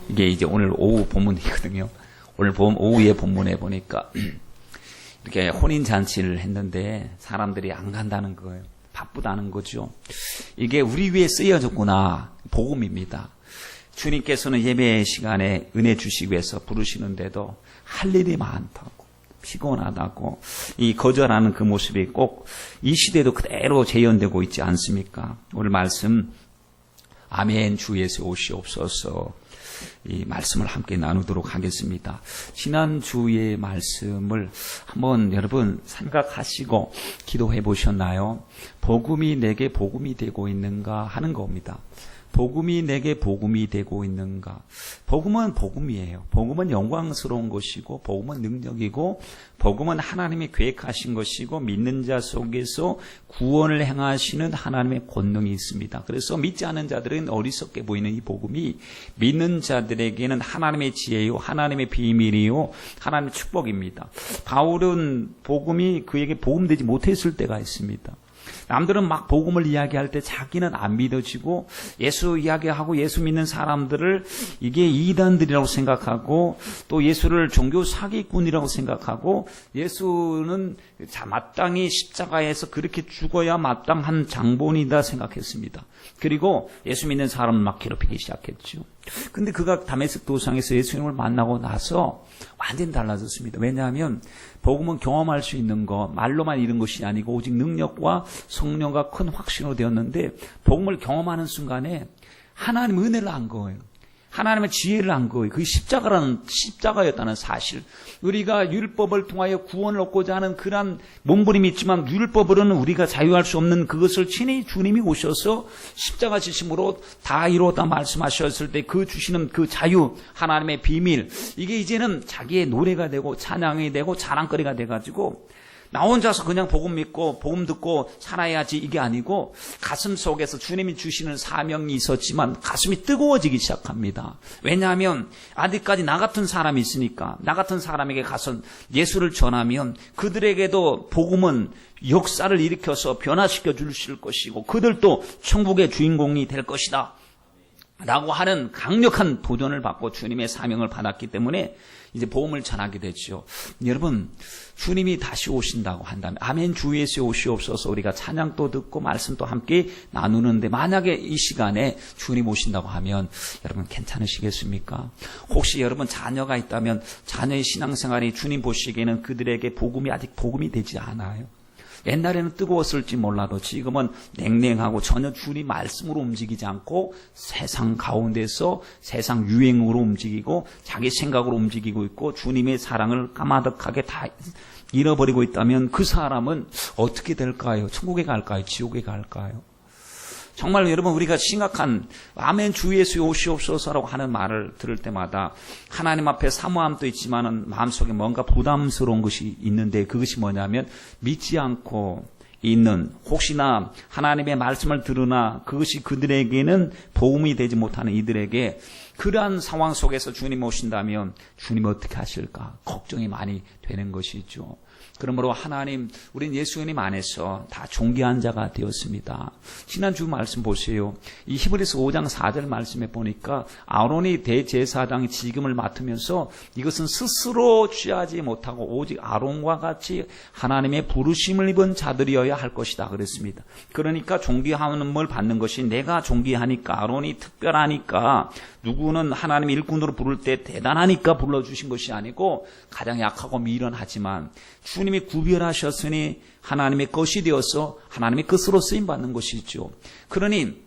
이게 이제 오늘 오후 본문이거든요. 오늘 오후에 본문에 보니까 이렇게 혼인잔치를 했는데 사람들이 안 간다는 거예요. 바쁘다는 거죠. 이게 우리 위에 쓰여졌구나. 복음입니다. 주님께서는 예배 시간에 은혜 주시기 위해서 부르시는데도 할 일이 많다고, 피곤하다고, 이 거절하는 그 모습이 꼭 이 시대도 그대로 재현되고 있지 않습니까? 오늘 말씀, 아멘, 주 예수 오시옵소서, 이 말씀을 함께 나누도록 하겠습니다. 지난주의 말씀을 한번 여러분 생각하시고 기도해 보셨나요? 복음이 내게 복음이 되고 있는가 하는 겁니다. 복음이 내게 복음이 되고 있는가? 복음은 복음이에요. 복음은 영광스러운 것이고, 복음은 능력이고, 복음은 하나님이 계획하신 것이고, 믿는 자 속에서 구원을 행하시는 하나님의 권능이 있습니다. 그래서 믿지 않는 자들은 어리석게 보이는 이 복음이 믿는 자들에게는 하나님의 지혜요, 하나님의 비밀이요, 하나님의 축복입니다. 바울은 복음이 그에게 복음되지 못했을 때가 있습니다. 남들은 막 복음을 이야기할 때 자기는 안 믿어지고, 예수 이야기하고 예수 믿는 사람들을 이게 이단들이라고 생각하고, 또 예수를 종교 사기꾼이라고 생각하고, 예수는 마땅히 십자가에서 그렇게 죽어야 마땅한 장본이다 생각했습니다. 그리고 예수 믿는 사람을 막 괴롭히기 시작했죠. 근데 그가 다메섹 도상에서 예수님을 만나고 나서 완전히 달라졌습니다. 왜냐하면 복음은 경험할 수 있는 것, 말로만 이런 것이 아니고 오직 능력과 성령과 큰 확신으로 되었는데, 복음을 경험하는 순간에 하나님 은혜를 안 거예요. 하나님의 지혜를 안 거예요. 그게 십자가였다는 사실. 우리가 율법을 통하여 구원을 얻고자 하는 그러한 몸부림이 있지만, 율법으로는 우리가 자유할 수 없는 그것을 친히 주님이 오셔서 십자가 지심으로 다 이루었다 말씀하셨을 때 그 주시는 그 자유, 하나님의 비밀, 이게 이제는 자기의 노래가 되고 찬양이 되고 자랑거리가 돼가지고, 나 혼자서 그냥 복음 믿고 복음 듣고 살아야지 이게 아니고, 가슴 속에서 주님이 주시는 사명이 있었지만 가슴이 뜨거워지기 시작합니다. 왜냐하면 아직까지 나 같은 사람이 있으니까, 나 같은 사람에게 가서 예수를 전하면 그들에게도 복음은 역사를 일으켜서 변화시켜 주실 것이고, 그들도 천국의 주인공이 될 것이다 라고 하는 강력한 도전을 받고 주님의 사명을 받았기 때문에 이제 복음을 전하게 됐죠. 여러분, 주님이 다시 오신다고 한다면, 아멘, 주 예수 오시옵소서, 우리가 찬양도 듣고 말씀도 함께 나누는데, 만약에 이 시간에 주님 오신다고 하면 여러분 괜찮으시겠습니까? 혹시 여러분 자녀가 있다면 자녀의 신앙생활이 주님 보시기에는 그들에게 복음이 아직 복음이 되지 않아요. 옛날에는 뜨거웠을지 몰라도 지금은 냉랭하고 전혀 주님 말씀으로 움직이지 않고 세상 가운데서 세상 유행으로 움직이고 자기 생각으로 움직이고 있고, 주님의 사랑을 까마득하게 다 잃어버리고 있다면 그 사람은 어떻게 될까요? 천국에 갈까요? 지옥에 갈까요? 정말 여러분, 우리가 심각한 아멘 주 예수 오시옵소서라고 하는 말을 들을 때마다 하나님 앞에 사모함도 있지만은 마음속에 뭔가 부담스러운 것이 있는데, 그것이 뭐냐면 믿지 않고 있는, 혹시나 하나님의 말씀을 들으나 그것이 그들에게는 도움이 되지 못하는 이들에게 그러한 상황 속에서 주님 오신다면 주님 어떻게 하실까 걱정이 많이 되는 것이죠. 그러므로 하나님, 우린 예수님 안에서 다 존귀한 자가 되었습니다. 지난주 말씀 보세요. 이 히브리서 5장 4절 말씀에 보니까 아론이 대제사장의 직임을 맡으면서 이것은 스스로 취하지 못하고 오직 아론과 같이 하나님의 부르심을 입은 자들이어야 할 것이다 그랬습니다. 그러니까 존귀함을 받는 것이, 내가 존귀하니까, 아론이 특별하니까, 누구는 하나님 일꾼으로 부를 때 대단하니까 불러주신 것이 아니고, 가장 약하고 미련하지만 주님이 구별하셨으니 하나님의 것이 되어서 하나님의 것으로 쓰임받는 것이죠. 그러니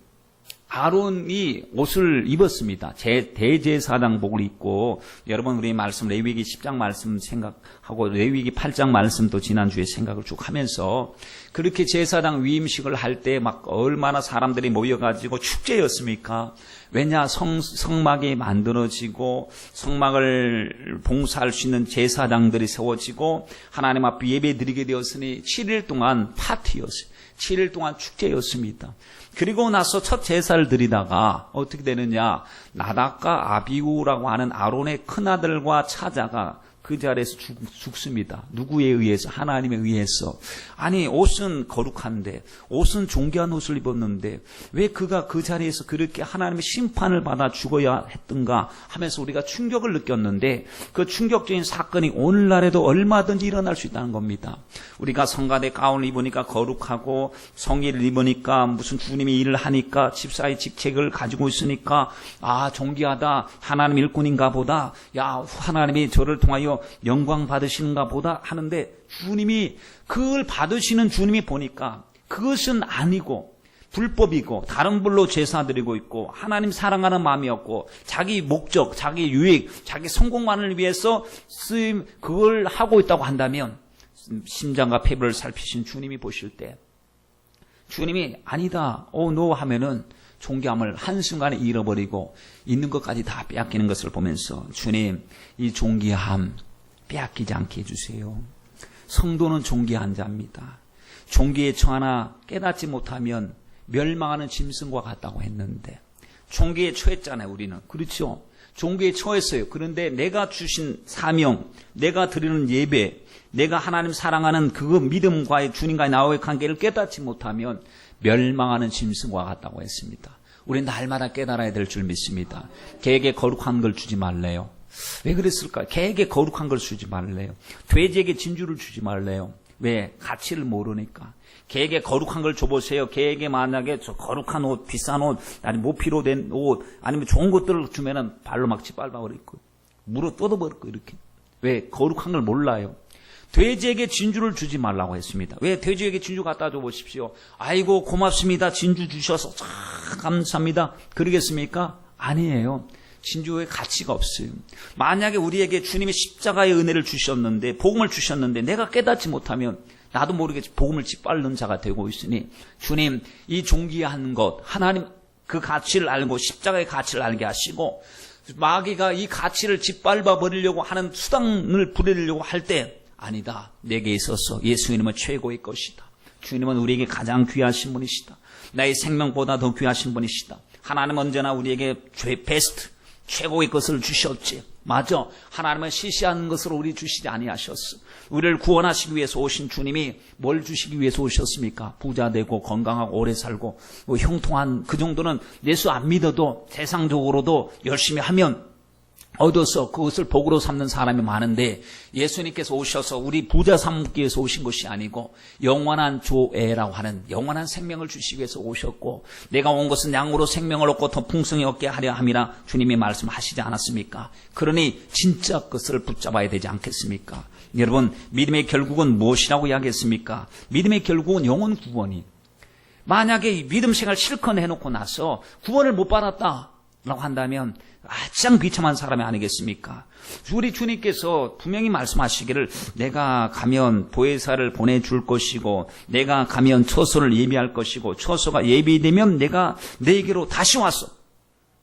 아론이 옷을 입었습니다. 대제사장복을 입고, 여러분 우리 말씀 레위기 10장 말씀 생각하고 레위기 8장 말씀도 지난주에 생각을 쭉 하면서, 그렇게 제사장 위임식을 할 때 막 얼마나 사람들이 모여가지고 축제였습니까? 왜냐, 성막이 만들어지고 성막을 봉사할 수 있는 제사장들이 세워지고 하나님 앞에 예배 드리게 되었으니 7일 동안 파티였어요. 7일 동안 축제였습니다. 그리고 나서 첫 제사를 드리다가 어떻게 되느냐, 나답과 아비후라고 하는 아론의 큰아들과 차자가 그 자리에서 죽습니다. 누구에 의해서? 하나님에 의해서. 아니, 옷은 거룩한데, 옷은 존귀한 옷을 입었는데 왜 그가 그 자리에서 그렇게 하나님의 심판을 받아 죽어야 했던가 하면서 우리가 충격을 느꼈는데, 그 충격적인 사건이 오늘날에도 얼마든지 일어날 수 있다는 겁니다. 우리가 성가대 가운을 입으니까 거룩하고, 성의를 입으니까, 무슨 주님이 일을 하니까, 집사의 직책을 가지고 있으니까 존귀하다, 하나님 일꾼인가 보다, 하나님이 저를 통하여 영광 받으시는가 보다 하는데, 주님이 그걸 받으시는 주님이 보니까 그것은 아니고 불법이고 다른 불로 제사 드리고 있고 하나님 사랑하는 마음이었고 자기 목적, 자기 유익, 자기 성공만을 위해서 그걸 하고 있다고 한다면, 심장과 폐부를 살피신 주님이 보실 때 주님이 아니다, 노 하면은 존귀함을 한순간에 잃어버리고 있는 것까지 다 빼앗기는 것을 보면서, 주님, 이 존귀함 빼앗기지 않게 해주세요. 성도는 존귀한 자입니다. 존귀에 처하나 깨닫지 못하면 멸망하는 짐승과 같다고 했는데, 존귀에 처했잖아요, 우리는. 그렇죠? 존귀에 처했어요. 그런데 내가 주신 사명, 내가 드리는 예배, 내가 하나님 사랑하는 그 믿음과의 주님과의 나와의 관계를 깨닫지 못하면 멸망하는 짐승과 같다고 했습니다. 우리는 날마다 깨달아야 될 줄 믿습니다. 개에게 거룩한 걸 주지 말래요. 왜 그랬을까요? 개에게 거룩한 걸 주지 말래요. 돼지에게 진주를 주지 말래요. 왜? 가치를 모르니까. 개에게 거룩한 걸 줘보세요. 개에게 만약에 저 거룩한 옷, 비싼 옷, 아니 모피로 된 옷, 아니면 좋은 것들을 주면은 발로 막 짓밟아버리고 물어 뜯어버리고 이렇게. 왜? 거룩한 걸 몰라요. 돼지에게 진주를 주지 말라고 했습니다. 왜? 돼지에게 진주 갖다 줘 보십시오. 아이고 고맙습니다. 진주 주셔서 참 감사합니다. 그러겠습니까? 아니에요. 진주의 가치가 없어요. 만약에 우리에게 주님이 십자가의 은혜를 주셨는데, 복음을 주셨는데 내가 깨닫지 못하면 나도 모르게 복음을 짓밟는 자가 되고 있으니, 주님, 이 존귀한 것, 하나님 그 가치를 알고 십자가의 가치를 알게 하시고, 마귀가 이 가치를 짓밟아 버리려고 하는 수단을 부리려고 할 때, 아니다, 내게 있어서 예수님은 최고의 것이다. 주님은 우리에게 가장 귀하신 분이시다. 나의 생명보다 더 귀하신 분이시다. 하나님은 언제나 우리에게 베스트, 최고의 것을 주셨지. 맞아. 하나님은 시시한 것을 우리 주시지 아니하셨어. 우리를 구원하시기 위해서 오신 주님이 뭘 주시기 위해서 오셨습니까? 부자 되고 건강하고 오래 살고 형통한, 그 정도는 예수 안 믿어도 세상적으로도 열심히 하면 얻어서 그것을 복으로 삼는 사람이 많은데, 예수님께서 오셔서 우리 부자 삼기 위해서 오신 것이 아니고 영원한 조애라고 하는 영원한 생명을 주시기 위해서 오셨고, 내가 온 것은 양으로 생명을 얻고 더 풍성히 얻게 하려 함이라 주님이 말씀하시지 않았습니까? 그러니 진짜 것을 붙잡아야 되지 않겠습니까? 여러분, 믿음의 결국은 무엇이라고 이야기했습니까? 믿음의 결국은 영혼 구원이. 만약에 믿음 생활 실컷 해놓고 나서 구원을 못 받았다 라고 한다면 가장 비참한 사람이 아니겠습니까? 우리 주님께서 분명히 말씀하시기를, 내가 가면 보혜사를 보내줄 것이고, 내가 가면 처소를 예비할 것이고, 처소가 예비되면 내가 너에게로 다시 와서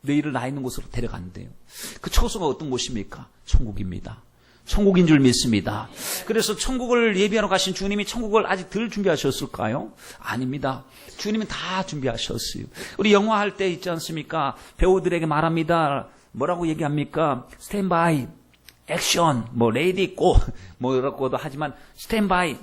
너희를 나 있는 곳으로 데려간대요. 그 처소가 어떤 곳입니까? 천국입니다. 천국인 줄 믿습니다. 그래서 천국을 예비하러 가신 주님이 천국을 아직 덜 준비하셨을까요? 아닙니다. 주님은 다 준비하셨어요. 우리 영화 할 때 있지 않습니까? 배우들에게 말합니다. 뭐라고 얘기합니까? 스탠바이, 액션, 레이디 고, 이렇게도 하지만 스탠바이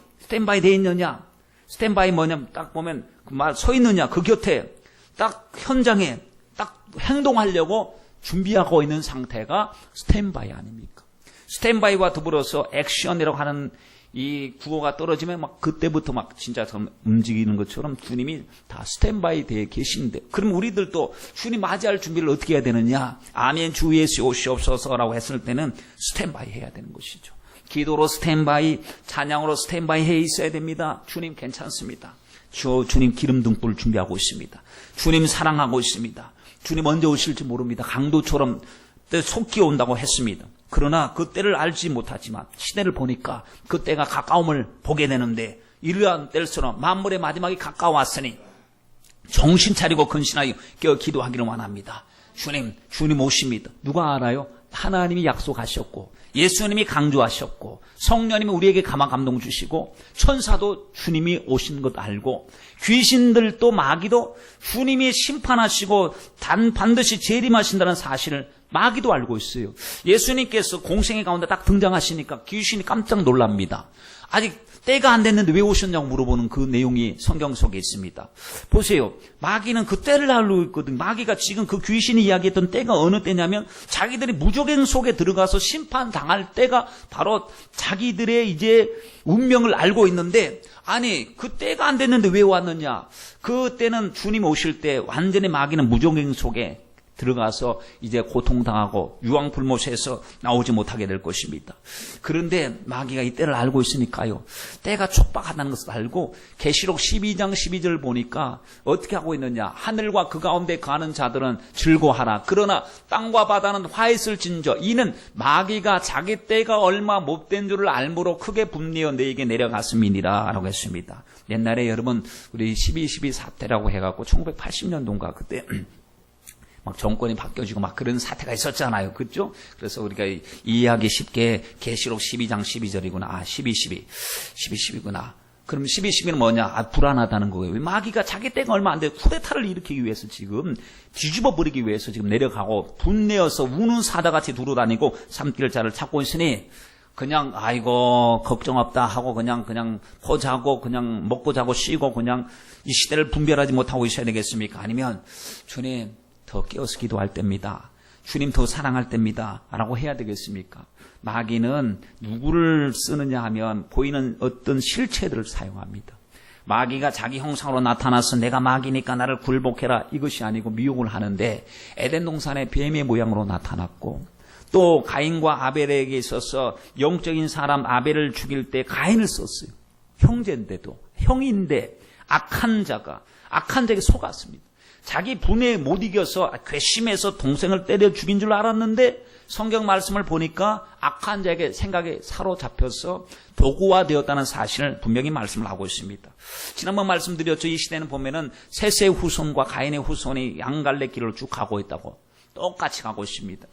돼 있느냐? 스탠바이 뭐냐면 딱 보면 서 있느냐? 그 곁에 딱 현장에 딱 행동하려고 준비하고 있는 상태가 스탠바이 아닙니까? 스탠바이와 더불어서 액션이라고 하는 이 구호가 떨어지면 그때부터 진짜 움직이는 것처럼 주님이 다 스탠바이 되어 계신데, 그럼 우리들도 주님 맞이할 준비를 어떻게 해야 되느냐? 아멘 주 예수 오시옵소서라고 했을 때는 스탠바이 해야 되는 것이죠. 기도로 스탠바이, 찬양으로 스탠바이 해 있어야 됩니다. 주님 괜찮습니다. 주님 기름 등불 준비하고 있습니다. 주님 사랑하고 있습니다. 주님 언제 오실지 모릅니다. 강도처럼 속기 온다고 했습니다. 그러나 그 때를 알지 못하지만 시대를 보니까 그 때가 가까움을 보게 되는데, 이러한 때일수록 만물의 마지막이 가까워왔으니 정신 차리고 근신하여 기도하기를 원합니다. 주님 오십니다. 누가 알아요? 하나님이 약속하셨고, 예수님이 강조하셨고, 성령님이 우리에게 감동 주시고, 천사도 주님이 오신 것 알고, 귀신들도 마귀도 주님이 심판하시고 반드시 재림하신다는 사실을 마귀도 알고 있어요. 예수님께서 공생의 가운데 딱 등장하시니까 귀신이 깜짝 놀랍니다. 아직 때가 안 됐는데 왜 오셨냐고 물어보는 그 내용이 성경 속에 있습니다. 보세요. 마귀는 그 때를 알고 있거든요. 마귀가 지금 그 귀신이 이야기했던 때가 어느 때냐면 자기들이 무적행 속에 들어가서 심판당할 때가 바로 자기들의 이제 운명을 알고 있는데, 아니 그 때가 안 됐는데 왜 왔느냐. 그 때는 주님 오실 때 완전히 마귀는 무적행 속에 들어가서 이제 고통당하고 유황불못에서 나오지 못하게 될 것입니다. 그런데 마귀가 이 때를 알고 있으니까요. 때가 촉박하다는 것을 알고 계시록 12장 12절 보니까 어떻게 하고 있느냐. 하늘과 그 가운데 가는 자들은 즐거워하라. 그러나 땅과 바다는 화했을진저 이는 마귀가 자기 때가 얼마 못된 줄을 알므로 크게 분내어 너에게 내려갔음이니라 라고 했습니다. 옛날에 여러분 우리 12.12 사태라고 해갖고 1980년도인가 그때 막 정권이 바뀌어지고 막 그런 사태가 있었잖아요. 그렇죠? 그래서 우리가 이해하기 쉽게 계시록 12장 12절이구나. 아, 12.12구나. 그럼 12.12는 뭐냐? 아, 불안하다는 거예요. 마귀가 자기 때가 얼마 안 돼 쿠데타를 일으키기 위해서 지금 뒤집어 버리기 위해서 지금 내려가고 분내어서 우는 사자같이 두루다니고 삼킬 자를 찾고 있으니 그냥 아이고 걱정 없다 하고 그냥 포자고 그냥 먹고 자고 쉬고 그냥 이 시대를 분별하지 못하고 있어야 되겠습니까? 아니면 주님 더 깨어서 기도할 때입니다. 주님 더 사랑할 때입니다. 라고 해야 되겠습니까? 마귀는 누구를 쓰느냐 하면 보이는 어떤 실체들을 사용합니다. 마귀가 자기 형상으로 나타나서 내가 마귀니까 나를 굴복해라 이것이 아니고 미혹을 하는데 에덴 동산의 뱀의 모양으로 나타났고 또 가인과 아벨에게 있어서 영적인 사람 아벨을 죽일 때 가인을 썼어요. 형제인데도 형인데 악한 자에게 속았습니다. 자기 분에 못 이겨서 괘씸해서 동생을 때려 죽인 줄 알았는데 성경 말씀을 보니까 악한 자에게 생각에 사로잡혀서 도구화되었다는 사실을 분명히 말씀을 하고 있습니다. 지난번 말씀드렸죠. 이 시대는 보면은 셋의 후손과 가인의 후손이 양갈래길을 쭉 가고 있다고. 똑같이 가고 있습니다.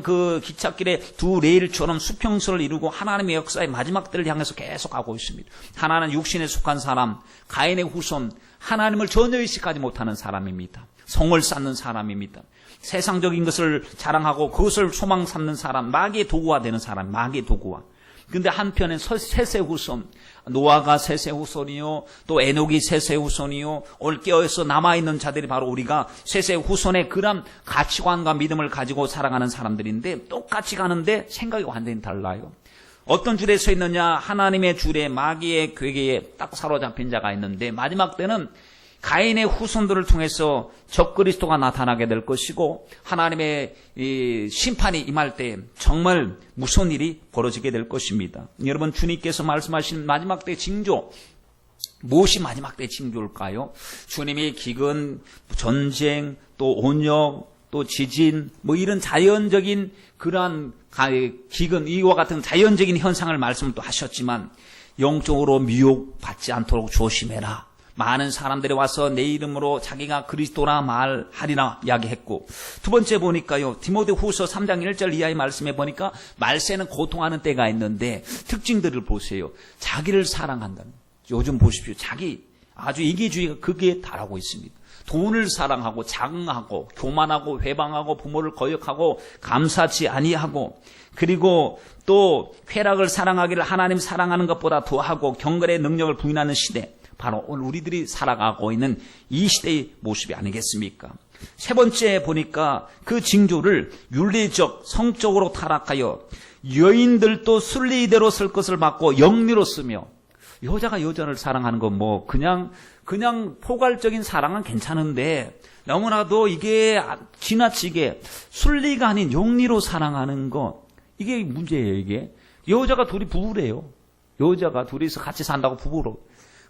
그 기찻길에 두 레일처럼 수평선을 이루고 하나님의 역사의 마지막 때를 향해서 계속 가고 있습니다. 하나는 육신에 속한 사람, 가인의 후손, 하나님을 전혀 의식하지 못하는 사람입니다. 성을 쌓는 사람입니다. 세상적인 것을 자랑하고 그것을 소망 삼는 사람, 마귀의 도구화 되는 사람, 마귀의 도구화. 근데 한편엔 셋의 후손, 노아가 셋의 후손이요, 또 에녹이 셋의 후손이요, 오늘 깨어서 남아있는 자들이 바로 우리가 셋의 후손의 그런 가치관과 믿음을 가지고 살아가는 사람들인데 똑같이 가는데 생각이 완전히 달라요. 어떤 줄에 서 있느냐? 하나님의 줄에 마귀의 괴계에 딱 사로잡힌 자가 있는데 마지막 때는 가인의 후손들을 통해서 적그리스도가 나타나게 될 것이고 하나님의 심판이 임할 때 정말 무서운 일이 벌어지게 될 것입니다. 여러분 주님께서 말씀하신 마지막 때 징조 무엇이 마지막 때 징조일까요? 주님이 기근, 전쟁, 또 온역, 또 지진 뭐 이런 자연적인 그러한 기근 이와 같은 자연적인 현상을 말씀을 또 하셨지만 영적으로 미혹받지 않도록 조심해라. 많은 사람들이 와서 내 이름으로 자기가 그리스도라 말하리라 이야기했고 두 번째 보니까요. 디모데후서 3장 1절 이하의 말씀에 보니까 말세는 고통하는 때가 있는데 특징들을 보세요. 자기를 사랑한다는 요즘 보십시오. 자기 아주 이기주의가 극에 달하고 있습니다. 돈을 사랑하고 자긍하고 교만하고 회방하고 부모를 거역하고 감사치 아니하고 그리고 또 쾌락을 사랑하기를 하나님 사랑하는 것보다 더하고 경건의 능력을 부인하는 시대 바로 오늘 우리들이 살아가고 있는 이 시대의 모습이 아니겠습니까? 세 번째 보니까 그 징조를 윤리적, 성적으로 타락하여 여인들도 순리대로 쓸 것을 받고 영리로 쓰며 여자가 여자를 사랑하는 건 뭐 그냥 포괄적인 사랑은 괜찮은데 너무나도 이게 지나치게 순리가 아닌 영리로 사랑하는 것 이게 문제예요. 이게 여자가 둘이 부부래요. 여자가 둘이서 같이 산다고 부부로.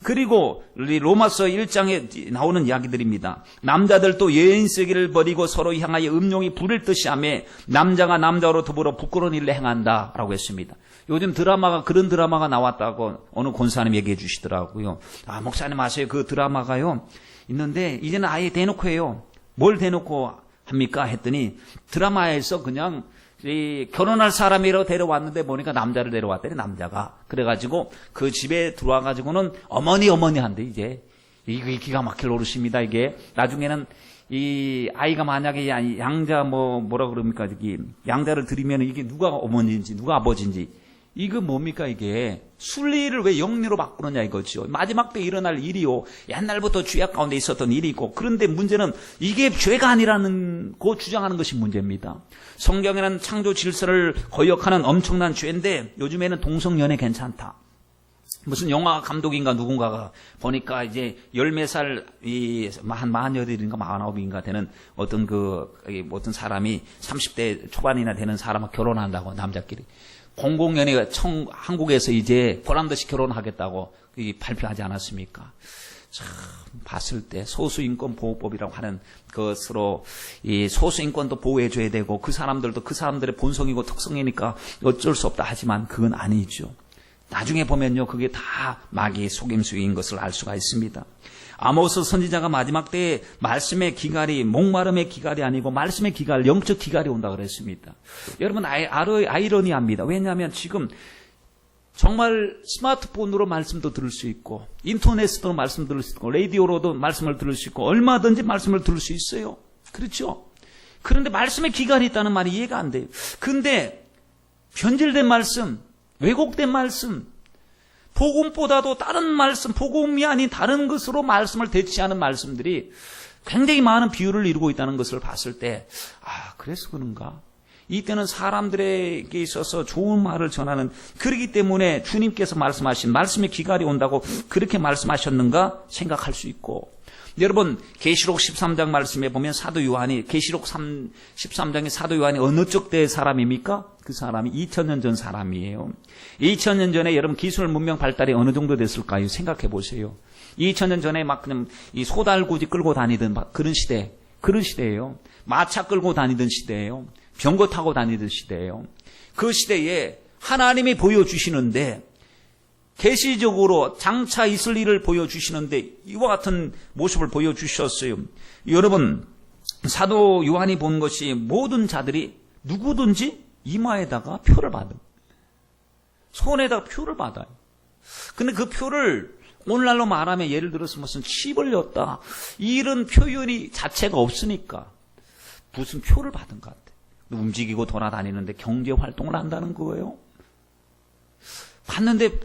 그리고 로마서 1장에 나오는 이야기들입니다. 남자들도 여인쓰기를 버리고 서로 향하여 음욕이 부릴 듯이 하며 남자가 남자로 더불어 부끄러운 일을 행한다라고 했습니다. 요즘 드라마가 그런 드라마가 나왔다고 어느 권사님 얘기해 주시더라고요. 아 목사님 아세요? 그 드라마가요 있는데 이제는 아예 대놓고 해요. 뭘 대놓고 합니까? 했더니 드라마에서 그냥 결혼할 사람이라고 데려왔는데 보니까 남자를 데려왔더니 남자가 그래가지고 그 집에 들어와가지고는 어머니 한데 이제 이게 기가 막힐 노릇입니다. 이게 나중에는 이 아이가 만약에 양자 뭐라 그럽니까? 저기 양자를 드리면 이게 누가 어머니인지 누가 아버지인지 이거 뭡니까 이게 순리를 왜 영리로 바꾸느냐 이거죠. 마지막 때 일어날 일이요. 옛날부터 죄악 가운데 있었던 일이고 그런데 문제는 이게 죄가 아니라는 거 주장하는 것이 문제입니다. 성경에는 창조 질서를 거역하는 엄청난 죄인데 요즘에는 동성연애 괜찮다. 무슨 영화 감독인가 누군가가 보니까 이제 열몇 살, 한 48인가 49인가 되는 어떤 사람이 30대 초반이나 되는 사람하고 결혼한다고, 남자끼리. 공공연애가 한국에서 이제 보란듯이 결혼하겠다고 발표하지 않았습니까? 참, 봤을 때 소수인권보호법이라고 하는 것으로 이 소수인권도 보호해줘야 되고 그 사람들도 그 사람들의 본성이고 특성이니까 어쩔 수 없다 하지만 그건 아니죠. 나중에 보면요, 그게 다 마귀의 속임수인 것을 알 수가 있습니다. 아모스 선지자가 마지막 때에 말씀의 기갈이, 목마름의 기갈이 아니고 말씀의 기갈, 영적 기갈이 온다 그랬습니다. 여러분, 아이러니합니다. 왜냐하면 지금 정말 스마트폰으로 말씀도 들을 수 있고, 인터넷으로 말씀 들을 수 있고, 라디오로도 말씀을 들을 수 있고, 얼마든지 말씀을 들을 수 있어요. 그렇죠? 그런데 말씀의 기갈이 있다는 말이 이해가 안 돼요. 근데 변질된 말씀, 왜곡된 말씀, 복음보다도 다른 말씀, 복음이 아닌 다른 것으로 말씀을 대체하는 말씀들이 굉장히 많은 비율을 이루고 있다는 것을 봤을 때, 그래서 그런가? 이때는 사람들에게 있어서 좋은 말을 전하는, 그렇기 때문에 주님께서 말씀하신 말씀의 기갈이 온다고 그렇게 말씀하셨는가 생각할 수 있고, 여러분 계시록 13장 말씀에 보면 사도 요한이, 계시록 13장의 사도 요한이 어느 쪽 때의 사람입니까? 그 사람이 2000년 전 사람이에요. 2000년 전에 여러분 기술 문명 발달이 어느 정도 됐을까요? 생각해 보세요. 2000년 전에 막 그냥 이 소달구지 끌고 다니던 그런 시대예요. 마차 끌고 다니던 시대예요. 병거 타고 다니던 시대예요. 그 시대에 하나님이 보여주시는데, 계시적으로 장차 있을 일을 보여주시는데 이와 같은 모습을 보여주셨어요. 여러분, 사도 요한이 본 것이 모든 자들이 누구든지 이마에다가 표를 받아요. 손에다가 표를 받아요. 근데 그 표를 오늘날로 말하면 예를 들어서 무슨 칩을 였다, 이런 표현이 자체가 없으니까 무슨 표를 받은 것 같아요. 움직이고 돌아다니는데 경제 활동을 한다는 거예요. 봤는데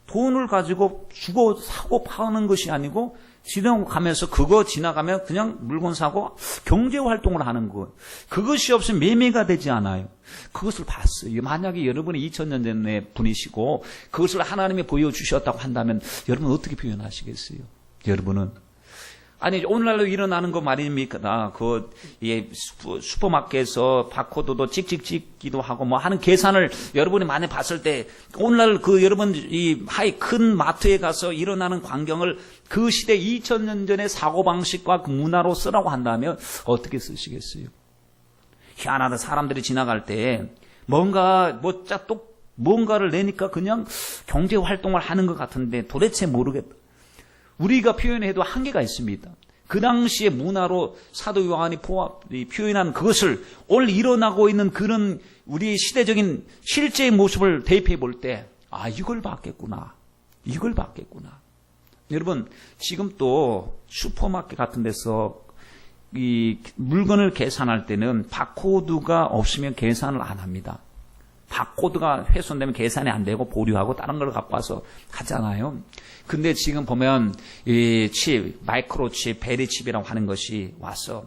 돈을 가지고 주고 사고 파는 것이 아니고 지나가면서 그거 지나가면 그냥 물건 사고 경제 활동을 하는 것. 그것이 없으면 매매가 되지 않아요. 그것을 봤어요. 만약에 여러분이 2000년 전의 분이시고 그것을 하나님이 보여주셨다고 한다면 여러분 어떻게 표현하시겠어요? 여러분은 아니 오늘날로 일어나는 거 말입니까? 슈퍼마켓에서 바코드도 찍찍 찍기도 하고 뭐 하는 계산을 여러분이 많이 봤을 때 오늘날 여러분 큰 마트에 가서 일어나는 광경을 그 시대 2000년 전의 사고방식과 그 문화로 쓰라고 한다면 어떻게 쓰시겠어요? 희한하다. 사람들이 지나갈 때 뭔가를 내니까 그냥 경제 활동을 하는 것 같은데 도대체 모르겠다. 우리가 표현해도 한계가 있습니다. 그 당시의 문화로 사도 요한이 표현한 그것을 오늘 일어나고 있는 그런 우리의 시대적인 실제의 모습을 대입해 볼 때, 이걸 봤겠구나. 여러분, 지금 또 슈퍼마켓 같은 데서 이 물건을 계산할 때는 바코드가 없으면 계산을 안 합니다. 바코드가 훼손되면 계산이 안 되고 보류하고 다른 걸 갖고 와서 하잖아요. 근데 지금 보면 이 칩, 마이크로칩, 베리칩이라고 하는 것이 와서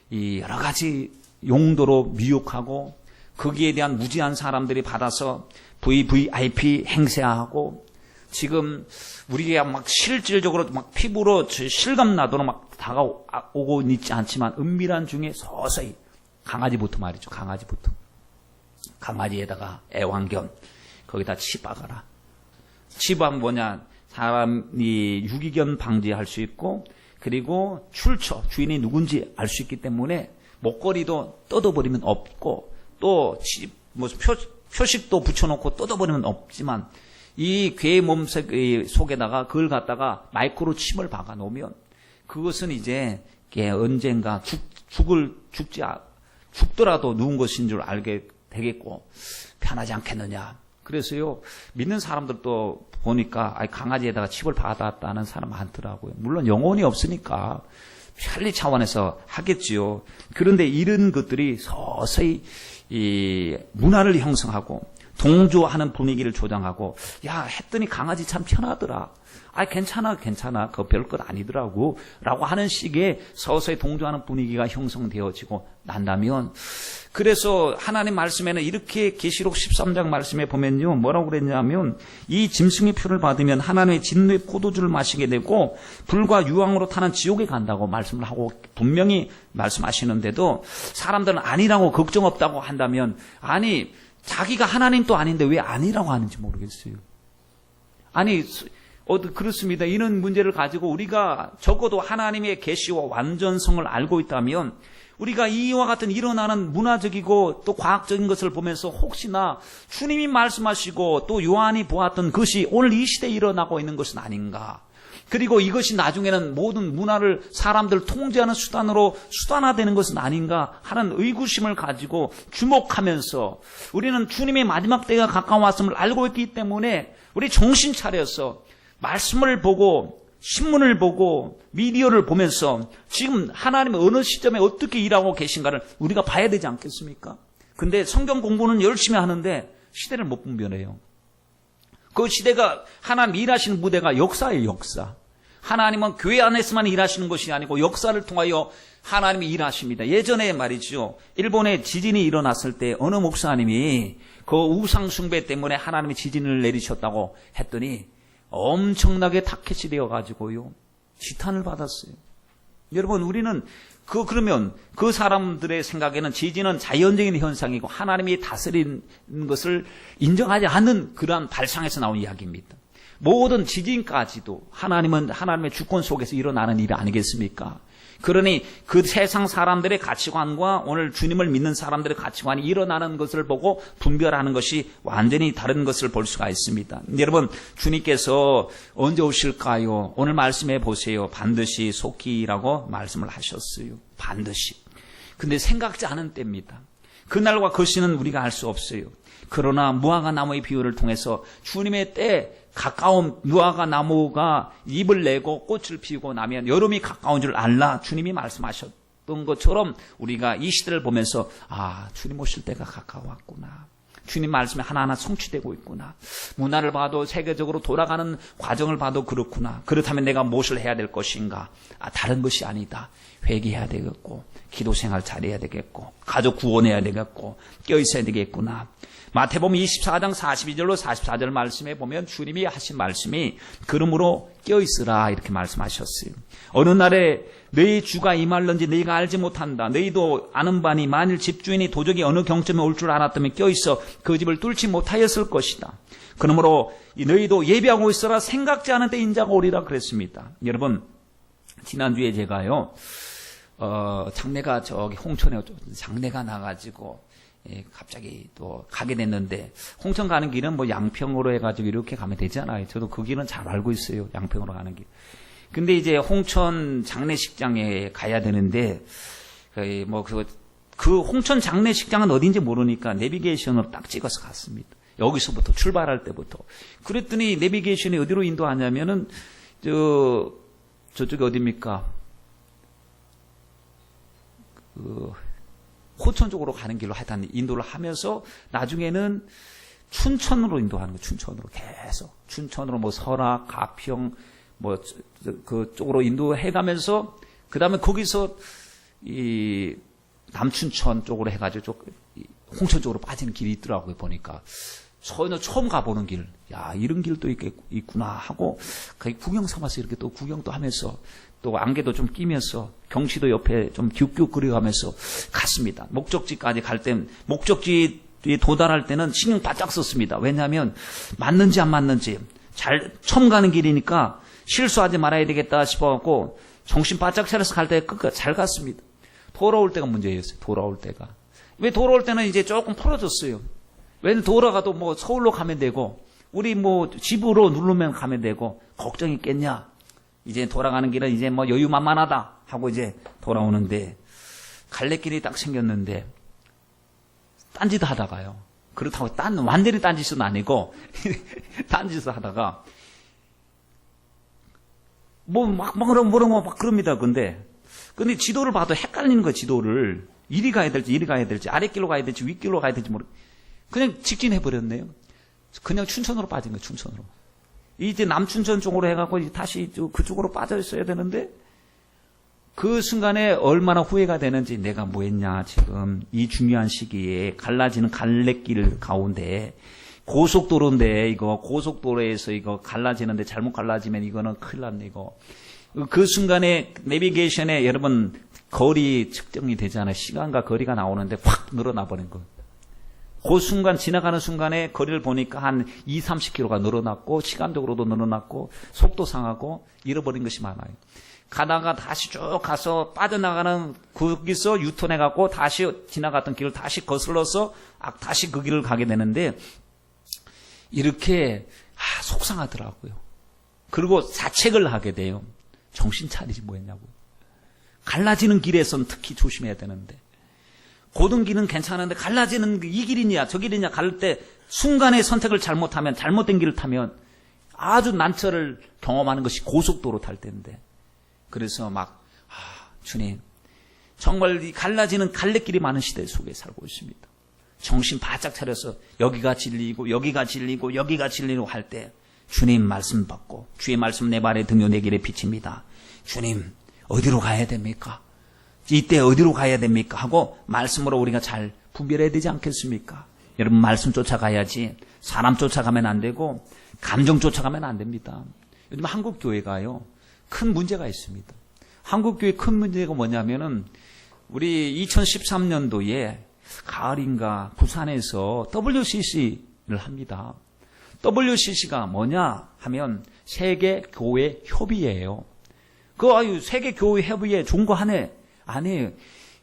이 여러 가지 용도로 미혹하고 거기에 대한 무지한 사람들이 받아서 VVIP 행세하고 지금 우리가 막 실질적으로 막 피부로 실감 나도록 막 다가오고 있지 않지만 은밀한 중에 서서히 강아지부터 말이죠. 강아지에다가 애완견 거기다 칩 박아라. 칩은 뭐냐? 사람이 유기견 방지할 수 있고 그리고 출처 주인이 누군지 알 수 있기 때문에 목걸이도 뜯어버리면 없고 또 표식도 붙여놓고 뜯어버리면 없지만 이 괴 몸속 속에다가 그걸 갖다가 마이크로칩을 박아 놓으면 그것은 이제 언젠가 죽더라도 누군 것인 줄 알게 되겠고 편하지 않겠느냐. 그래서요, 믿는 사람들도 보니까 강아지에다가 칩을 받았다는 사람 많더라고요. 물론 영혼이 없으니까 편리 차원에서 하겠지요. 그런데 이런 것들이 서서히 이 문화를 형성하고 동조하는 분위기를 조장하고, 야, 했더니 강아지 참 편하더라. 아, 괜찮아. 그거 별것 아니더라고. 라고 하는 식의 서서히 동조하는 분위기가 형성되어지고 난다면, 그래서 하나님 말씀에는 이렇게 계시록 13장 말씀에 보면요, 뭐라고 그랬냐면, 이 짐승의 표를 받으면 하나님의 진노의 포도주를 마시게 되고 불과 유황으로 타는 지옥에 간다고 말씀을 하고 분명히 말씀하시는데도, 사람들은 아니라고 걱정 없다고 한다면, 아니, 자기가 하나님도 아닌데 왜 아니라고 하는지 모르겠어요. 아니, 그렇습니다. 이런 문제를 가지고 우리가 적어도 하나님의 계시와 완전성을 알고 있다면, 우리가 이와 같은 일어나는 문화적이고 또 과학적인 것을 보면서 혹시나 주님이 말씀하시고 또 요한이 보았던 것이 오늘 이 시대에 일어나고 있는 것은 아닌가, 그리고 이것이 나중에는 모든 문화를 사람들 통제하는 수단으로 수단화되는 것은 아닌가 하는 의구심을 가지고 주목하면서, 우리는 주님의 마지막 때가 가까웠음을 알고 있기 때문에 우리 정신 차려서 말씀을 보고 신문을 보고 미디어를 보면서 지금 하나님은 어느 시점에 어떻게 일하고 계신가를 우리가 봐야 되지 않겠습니까? 근데 성경 공부는 열심히 하는데 시대를 못 분별해요. 그 시대가 하나님 일하시는 무대가 역사예요, 역사. 하나님은 교회 안에서만 일하시는 것이 아니고 역사를 통하여 하나님이 일하십니다. 예전에 말이죠, 일본에 지진이 일어났을 때 어느 목사님이 그 우상 숭배 때문에 하나님이 지진을 내리셨다고 했더니 엄청나게 타켓이 되어가지고요, 지탄을 받았어요. 여러분, 우리는 그러면 그 사람들의 생각에는 지진은 자연적인 현상이고 하나님이 다스리는 것을 인정하지 않는 그러한 발상에서 나온 이야기입니다. 모든 지진까지도 하나님은 하나님의 주권 속에서 일어나는 일이 아니겠습니까? 그러니 그 세상 사람들의 가치관과 오늘 주님을 믿는 사람들의 가치관이 일어나는 것을 보고 분별하는 것이 완전히 다른 것을 볼 수가 있습니다. 여러분, 주님께서 언제 오실까요? 오늘 말씀해 보세요. 반드시 속히라고 말씀을 하셨어요. 반드시. 근데 생각지 않은 때입니다. 그날과 그 시는 우리가 알 수 없어요. 그러나 무화과 나무의 비유를 통해서 주님의 때 가까운 무화과 나무가 잎을 내고 꽃을 피우고 나면 여름이 가까운 줄 알라 주님이 말씀하셨던 것처럼 우리가 이 시대를 보면서, 아, 주님 오실 때가 가까웠구나. 주님 말씀이 하나하나 성취되고 있구나. 문화를 봐도 세계적으로 돌아가는 과정을 봐도 그렇구나. 그렇다면 내가 무엇을 해야 될 것인가? 아, 다른 것이 아니다. 회개해야 되겠고, 기도 생활 잘해야 되겠고, 가족 구원해야 되겠고, 껴있어야 되겠구나. 마태복음 24장 42절로 44절 말씀에 보면 주님이 하신 말씀이 그러므로 껴있으라 이렇게 말씀하셨어요. 어느 날에 너희 주가 임할런지 너희가 알지 못한다. 너희도 아는 바니 만일 집주인이 도적이 어느 경점에 올 줄 알았다면 껴있어 그 집을 뚫지 못하였을 것이다. 그러므로 너희도 예비하고 있어라. 생각지 않은 때 인자가 오리라 그랬습니다. 여러분, 지난주에 제가요, 장례가 저기 홍천에 장례가 나가지고 갑자기 또 가게 됐는데, 홍천 가는 길은 뭐 양평으로 해가지고 이렇게 가면 되잖아요. 저도 그 길은 잘 알고 있어요. 양평으로 가는 길. 근데 이제 홍천 장례식장에 가야 되는데, 그 홍천 장례식장은 어딘지 모르니까 내비게이션으로 딱 찍어서 갔습니다. 여기서부터 출발할 때부터. 그랬더니 내비게이션이 어디로 인도하냐면은, 저쪽이 어딥니까? 호천 쪽으로 가는 길로 하여튼 인도를 하면서 나중에는 춘천으로 인도하는 거예요. 춘천으로 계속. 춘천으로 뭐 설악, 가평, 뭐 그쪽으로 인도해 가면서 그 다음에 거기서 이 남춘천 쪽으로 해가지고 홍천 쪽으로 빠지는 길이 있더라고요. 보니까. 전혀 처음 가보는 길. 야, 이런 길도 있구나 하고 구경 삼아서 이렇게 또 구경도 하면서 또 안개도 좀 끼면서 경치도 옆에 좀 기웃기웃거리면서 갔습니다. 목적지까지 갈 때 목적지에 도달할 때는 신경 바짝 썼습니다. 왜냐하면 맞는지 안 맞는지 처음 가는 길이니까 실수하지 말아야 되겠다 싶어갖고 정신 바짝 차려서 갈 때 끝까지 잘 갔습니다. 돌아올 때가 문제였어요. 돌아올 때가. 왜 돌아올 때는 이제 조금 풀어졌어요. 왜냐면 돌아가도 뭐 서울로 가면 되고 우리 뭐 집으로 누르면 가면 되고 걱정이 있겠냐. 이제 돌아가는 길은 이제 뭐 여유만만하다 하고 이제 돌아오는데 갈래길이 딱 생겼는데 딴짓 하다가요. 그렇다고 완전히 딴짓은 아니고 딴짓을 하다가 뭐 막 그럽니다. 근데 근데 지도를 봐도 헷갈리는 거예요, 지도를. 이리 가야 될지, 이리 가야 될지, 아랫길로 가야 될지, 윗길로 가야 될지 그냥 직진해버렸네요. 그냥 춘천으로 빠진 거예요, 춘천으로. 이제 남춘천 쪽으로 해갖고 다시 그쪽으로 빠져 있어야 되는데, 그 순간에 얼마나 후회가 되는지, 내가 뭐 했냐, 지금. 이 중요한 시기에 갈라지는 갈래길 가운데, 고속도로인데, 이거, 고속도로에서 이거 갈라지는데 잘못 갈라지면 이거는 큰일 났네, 이거. 그 순간에 내비게이션에 여러분, 거리 측정이 되잖아요. 시간과 거리가 나오는데 확 늘어나 버린 거예요. 그 순간, 지나가는 순간에 거리를 보니까 한 2, 30km가 늘어났고, 시간적으로도 늘어났고, 속도 상하고, 잃어버린 것이 많아요. 가다가 다시 쭉 가서 빠져나가는 거기서 유턴해갖고 다시 지나갔던 길을 다시 거슬러서 다시 그 길을 가게 되는데, 이렇게, 속상하더라고요. 그리고 사책을 하게 돼요. 정신 차리지 뭐 했냐고. 갈라지는 길에선 특히 조심해야 되는데. 고든 길은 괜찮은데 갈라지는 이 길이냐 저 길이냐 갈 때 순간의 선택을 잘못하면 잘못된 길을 타면 아주 난처를 경험하는 것이 고속도로 탈 때인데. 그래서 주님 정말 이 갈라지는 갈래길이 많은 시대 속에 살고 있습니다. 정신 바짝 차려서 여기가 진리이고 여기가 진리고 여기가 진리고 할 때 주님 말씀 받고 주의 말씀 내 발에 등요 내 길에 비칩니다. 주님 어디로 가야 됩니까? 이때 어디로 가야 됩니까? 하고 말씀으로 우리가 잘 분별해야 되지 않겠습니까? 여러분 말씀 쫓아가야지 사람 쫓아가면 안 되고 감정 쫓아가면 안 됩니다. 요즘 한국 교회가요 큰 문제가 있습니다. 한국 교회 큰 문제가 뭐냐면은 우리 2013년도에 가을인가 부산에서 WCC를 합니다. WCC가 뭐냐 하면 세계교회 협의회예요. 세계교회 협의회 좋은 거 하네. 아니에요.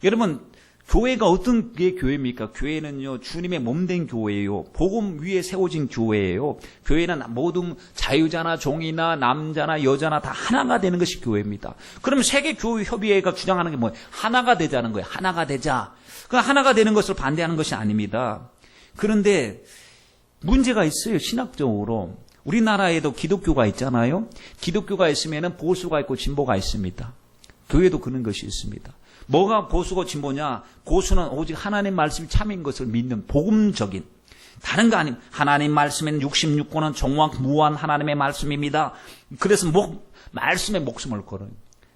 여러분, 교회가 어떤 게 교회입니까? 교회는요, 주님의 몸된 교회예요. 복음 위에 세워진 교회예요. 교회는 모든 자유자나 종이나 남자나 여자나 다 하나가 되는 것이 교회입니다. 그러면 세계교회협의회가 주장하는 게 뭐예요? 하나가 되자는 거예요. 하나가 되자. 그 하나가 되는 것을 반대하는 것이 아닙니다. 그런데 문제가 있어요. 신학적으로. 우리나라에도 기독교가 있잖아요. 기독교가 있으면 보수가 있고 진보가 있습니다. 교회도 그런 것이 있습니다. 뭐가 보수고 진보냐? 보수는 오직 하나님 말씀이 참인 것을 믿는 복음적인 다른 거 아님. 하나님 말씀엔 66권은 정확무한 하나님의 말씀입니다. 그래서 말씀에 목숨을 걸어요.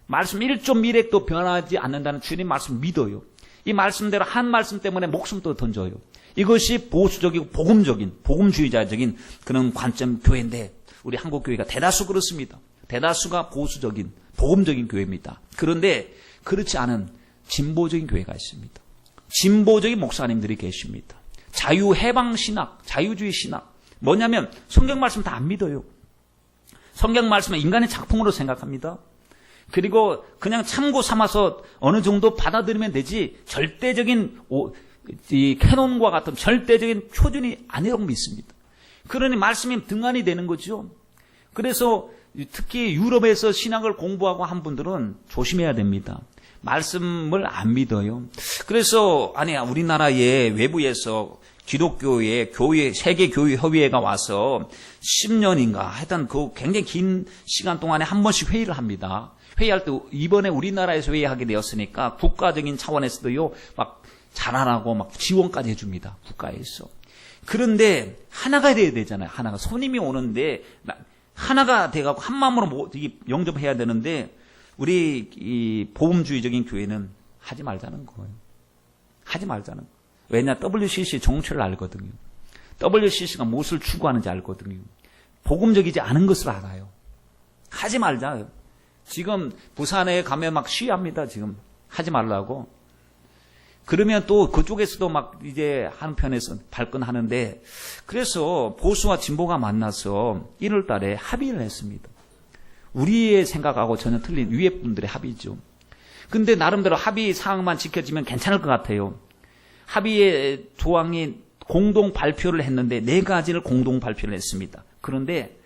말씀 1점 1핵도 변하지 않는다는 주님 말씀 믿어요. 이 말씀대로 한 말씀 때문에 목숨도 던져요. 이것이 보수적이고 복음적인 복음주의자적인 그런 관점 교회인데 우리 한국 교회가 대다수 그렇습니다. 대다수가 보수적인 복음적인 교회입니다. 그런데 그렇지 않은 진보적인 교회가 있습니다. 진보적인 목사님들이 계십니다. 자유해방신학, 자유주의 신학. 뭐냐면 성경 말씀 다 안 믿어요. 성경 말씀은 인간의 작품으로 생각합니다. 그리고 그냥 참고 삼아서 어느 정도 받아들이면 되지 절대적인 이 캐논과 같은 절대적인 표준이 아니라고 믿습니다. 그러니 말씀이 등한이 되는 거죠. 그래서 특히 유럽에서 신학을 공부하고 한 분들은 조심해야 됩니다. 말씀을 안 믿어요. 그래서 우리나라의 외부에서 기독교의 교회 세계교회협의회가 와서 10년인가 하여튼 그 굉장히 긴 시간 동안에 한 번씩 회의를 합니다. 회의할 때 이번에 우리나라에서 회의하게 되었으니까 국가적인 차원에서도요 막 잘하라고 막 지원까지 해줍니다. 국가에서. 그런데 하나가 돼야 되잖아요. 하나가 손님이 오는데 하나가 돼가고 한 마음으로 영접해야 되는데 우리 이 복음주의적인 교회는 하지 말자는 거예요. 하지 말자는 거예요. 왜냐? WCC 정체를 알거든요. WCC가 무엇을 추구하는지 알거든요. 복음적이지 않은 것을 알아요. 하지 말자. 지금 부산에 가면 막 시위합니다. 지금 하지 말라고. 그러면 또 그쪽에서도 막 이제 한편에서 발끈하는데 그래서 보수와 진보가 만나서 1월 달에 합의를 했습니다. 우리의 생각하고 전혀 틀린 위에 분들의 합의죠. 근데 나름대로 합의 사항만 지켜지면 괜찮을 것 같아요. 합의의 조항이 공동 발표를 했는데 4가지를 공동 발표를 했습니다. 그런데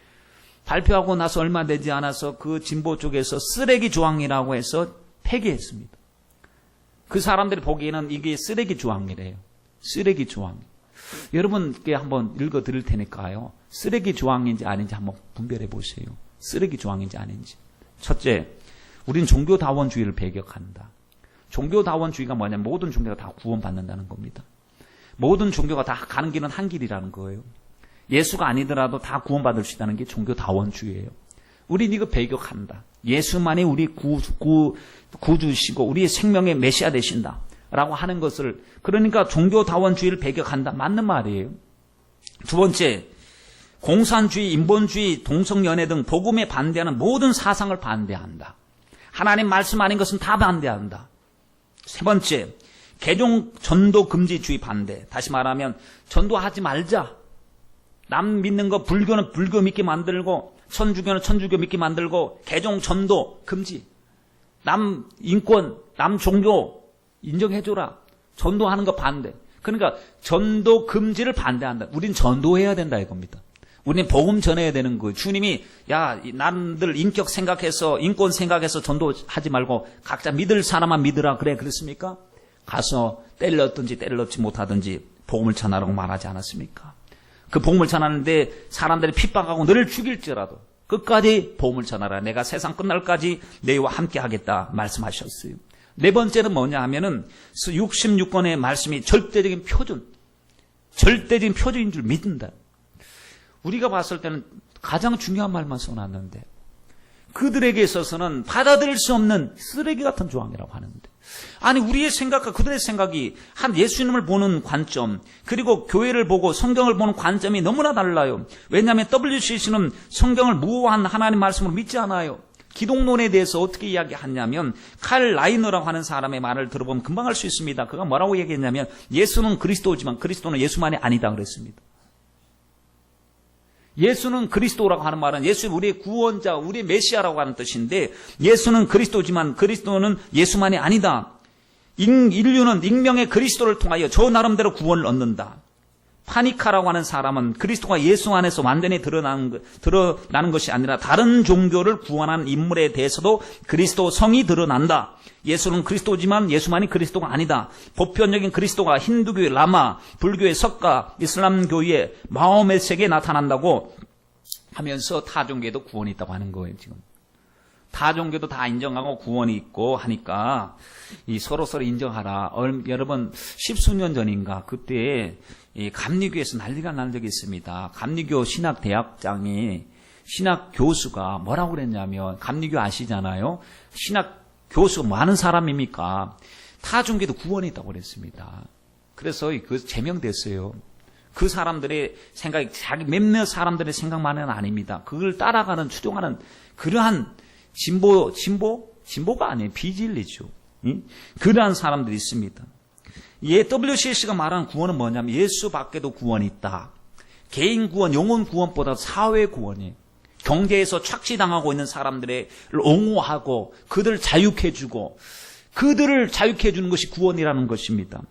발표하고 나서 얼마 되지 않아서 그 진보 쪽에서 쓰레기 조항이라고 해서 폐기했습니다. 그 사람들이 보기에는 이게 쓰레기 조항이래요. 쓰레기 조항. 여러분께 한번 읽어 드릴 테니까요. 쓰레기 조항인지 아닌지 한번 분별해 보세요. 쓰레기 조항인지 아닌지. 첫째, 우린 종교다원주의를 배격한다. 종교다원주의가 뭐냐면 모든 종교가 다 구원받는다는 겁니다. 모든 종교가 다 가는 길은 한 길이라는 거예요. 예수가 아니더라도 다 구원받을 수 있다는 게 종교다원주의예요. 우린 이거 배격한다. 예수만이 우리 구주시고 우리의 생명의 메시아 되신다 라고 하는 것을, 그러니까 종교다원주의를 배격한다. 맞는 말이에요. 두 번째, 공산주의, 인본주의, 동성연애 등 복음에 반대하는 모든 사상을 반대한다. 하나님 말씀 아닌 것은 다 반대한다. 세 번째, 개종 전도 금지주의 반대. 다시 말하면 전도하지 말자. 남 믿는 거 불교는 불교 믿게 만들고 천주교는 천주교 믿게 만들고 개종 전도 금지. 남 인권, 남 종교 인정해줘라. 전도하는 거 반대. 그러니까 전도 금지를 반대한다. 우린 전도해야 된다 이겁니다. 우리는 복음 전해야 되는 거예요. 주님이 야 남들 인격 생각해서 인권 생각해서 전도하지 말고 각자 믿을 사람만 믿으라 그래 그랬습니까? 가서 때렸든지 때려넣지 못하든지 복음을 전하라고 말하지 않았습니까? 그 복음을 전하는데 사람들이 핍박하고 너를 죽일지라도 끝까지 복음을 전하라. 내가 세상 끝날까지 너희와 함께 하겠다 말씀하셨어요. 네 번째는 뭐냐 하면은 66권의 말씀이 절대적인 표준인 줄 믿는다. 우리가 봤을 때는 가장 중요한 말만 써놨는데 그들에게 있어서는 받아들일 수 없는 쓰레기 같은 조항이라고 하는데, 아니 우리의 생각과 그들의 생각이 한 예수님을 보는 관점 그리고 교회를 보고 성경을 보는 관점이 너무나 달라요. 왜냐하면 WCC는 성경을 무한 하나님 말씀으로 믿지 않아요. 기독론에 대해서 어떻게 이야기하냐면 칼 라이너라고 하는 사람의 말을 들어보면 금방 알 수 있습니다. 그가 뭐라고 얘기했냐면 예수는 그리스도지만 그리스도는 예수만이 아니다 그랬습니다. 예수는 그리스도라고 하는 말은 예수 우리의 구원자, 우리의 메시아라고 하는 뜻인데 예수는 그리스도지만 그리스도는 예수만이 아니다. 인류는 익명의 그리스도를 통하여 저 나름대로 구원을 얻는다. 파니카라고 하는 사람은 그리스도가 예수 안에서 완전히 드러나는 것이 아니라 다른 종교를 구원한 인물에 대해서도 그리스도 성이 드러난다. 예수는 그리스도지만 예수만이 그리스도가 아니다. 보편적인 그리스도가 힌두교의 라마, 불교의 석가, 이슬람교의 마호메색에 나타난다고 하면서 타종교에도 구원이 있다고 하는 거예요. 지금 타종교도 다 인정하고 구원이 있고 하니까 이 서로서로 인정하라. 여러분 10수년 전인가 그때 이 감리교에서 난리가 난 적이 있습니다. 감리교 신학대학장이 신학 교수가 뭐라고 그랬냐면, 감리교 아시잖아요. 신학 교수가 뭐 하는 사람입니까? 타종교도 구원이 있다고 그랬습니다. 그래서 그 제명됐어요. 그 사람들의 생각이 자기 몇몇 사람들의 생각만은 아닙니다. 그걸 따라가는 추종하는 그러한 진보가 아니에요. 비진리죠. 그러한 사람들이 있습니다. WCC가 말하는 구원은 뭐냐면 예수 밖에도 구원이 있다. 개인 구원, 영혼 구원보다 사회 구원이에요. 경제에서 착취당하고 있는 사람들을 옹호하고 그들을 자유케해주고 그들을 자유케해주는 것이 구원이라는 것입니다.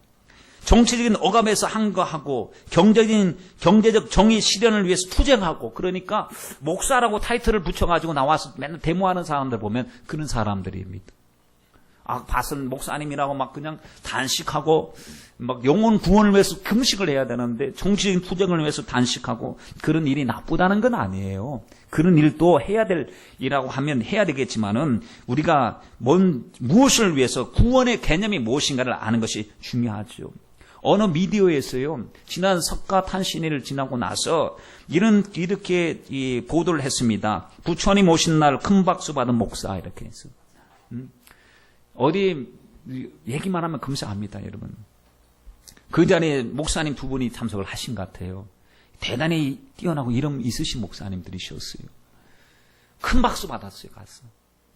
정치적인 억압에서 항거하고 경제적 정의 실현을 위해서 투쟁하고, 그러니까 목사라고 타이틀을 붙여가지고 나와서 맨날 데모하는 사람들 보면 그런 사람들입니다. 밭은 목사님이라고 막 그냥 단식하고 막 영혼 구원을 위해서 금식을 해야 되는데 정치적인 투쟁을 위해서 단식하고, 그런 일이 나쁘다는 건 아니에요. 그런 일도 해야 될 일이라고 하면 해야 되겠지만은 우리가 무엇을 위해서 구원의 개념이 무엇인가를 아는 것이 중요하죠. 어느 미디어에서요, 지난 석가탄신일을 지나고 나서 이렇게 보도를 했습니다. 부처님 오신 날 큰 박수 받은 목사, 이렇게 해서. 어디 얘기만 하면 금세합니다, 여러분. 그 자리에 목사님 두 분이 참석을 하신 것 같아요. 대단히 뛰어나고 이름 있으신 목사님들이셨어요. 큰 박수 받았어요, 가서.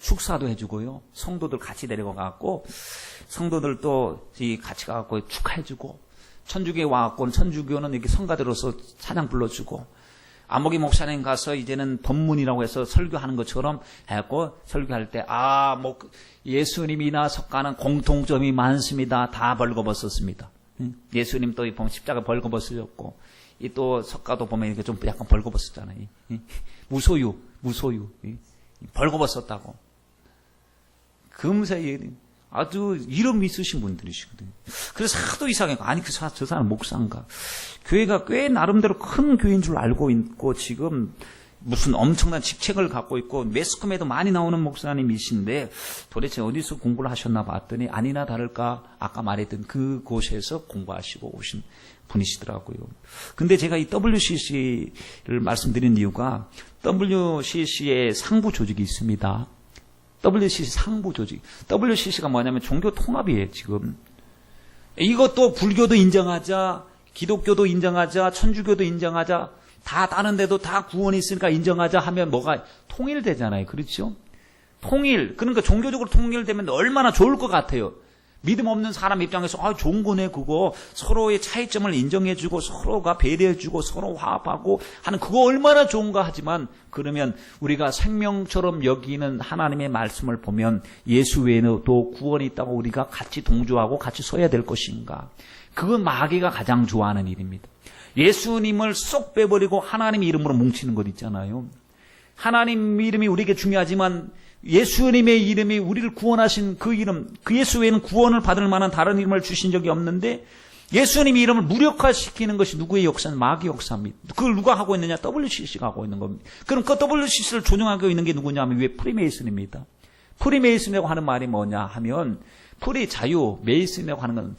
축사도 해주고요. 성도들 같이 데려가갖고, 성도들도 같이 가갖고 축하해주고, 천주교에 와갖고, 천주교는 이렇게 성가대로서 찬양 불러주고, 안목이 목사님 가서 이제는 법문이라고 해서 설교하는 것처럼 해갖고, 설교할 때, 예수님이나 석가는 공통점이 많습니다. 다 벌거벗었습니다. 예수님 또 보면 십자가 벌거벗으셨고, 또 석가도 보면 이렇게 좀 약간 벌거벗었잖아요. 무소유. 벌거벗었다고. 금세 아주 이름 있으신 분들이시거든요. 그래서 하도 이상해. 아니, 저 사람 목사인가. 교회가 꽤 나름대로 큰 교회인 줄 알고 있고, 지금 무슨 엄청난 직책을 갖고 있고 매스컴에도 많이 나오는 목사님이신데 도대체 어디서 공부를 하셨나 봤더니 아니나 다를까 아까 말했던 그곳에서 공부하시고 오신 분이시더라고요. 근데 제가 이 WCC를 말씀드린 이유가 WCC의 상부 조직이 있습니다. WCC 상부 조직. WCC가 뭐냐면 종교 통합이에요, 지금. 이것도 불교도 인정하자, 기독교도 인정하자, 천주교도 인정하자, 다 다른 데도 다 구원이 있으니까 인정하자 하면 뭐가 통일되잖아요. 그렇죠? 통일. 그러니까 종교적으로 통일되면 얼마나 좋을 것 같아요. 믿음 없는 사람 입장에서 좋은 거네 그거. 서로의 차이점을 인정해주고 서로가 배려해주고 서로 화합하고 하는 그거 얼마나 좋은가 하지만 그러면 우리가 생명처럼 여기는 하나님의 말씀을 보면 예수 외에는 또 구원이 있다고 우리가 같이 동조하고 같이 서야 될 것인가. 그건 마귀가 가장 좋아하는 일입니다. 예수님을 쏙 빼버리고 하나님 이름으로 뭉치는 것 있잖아요. 하나님 이름이 우리에게 중요하지만 예수님의 이름이 우리를 구원하신 그 이름, 그 예수 외에는 구원을 받을 만한 다른 이름을 주신 적이 없는데 예수님의 이름을 무력화시키는 것이 누구의 역사는 마귀 역사입니다. 그걸 누가 하고 있느냐? WCC가 하고 있는 겁니다. 그럼 그 WCC를 조종하고 있는 게 누구냐면 왜 프리메이슨입니다. 프리메이슨이라고 하는 말이 뭐냐 하면 프리 자유, 메이슨이라고 하는 건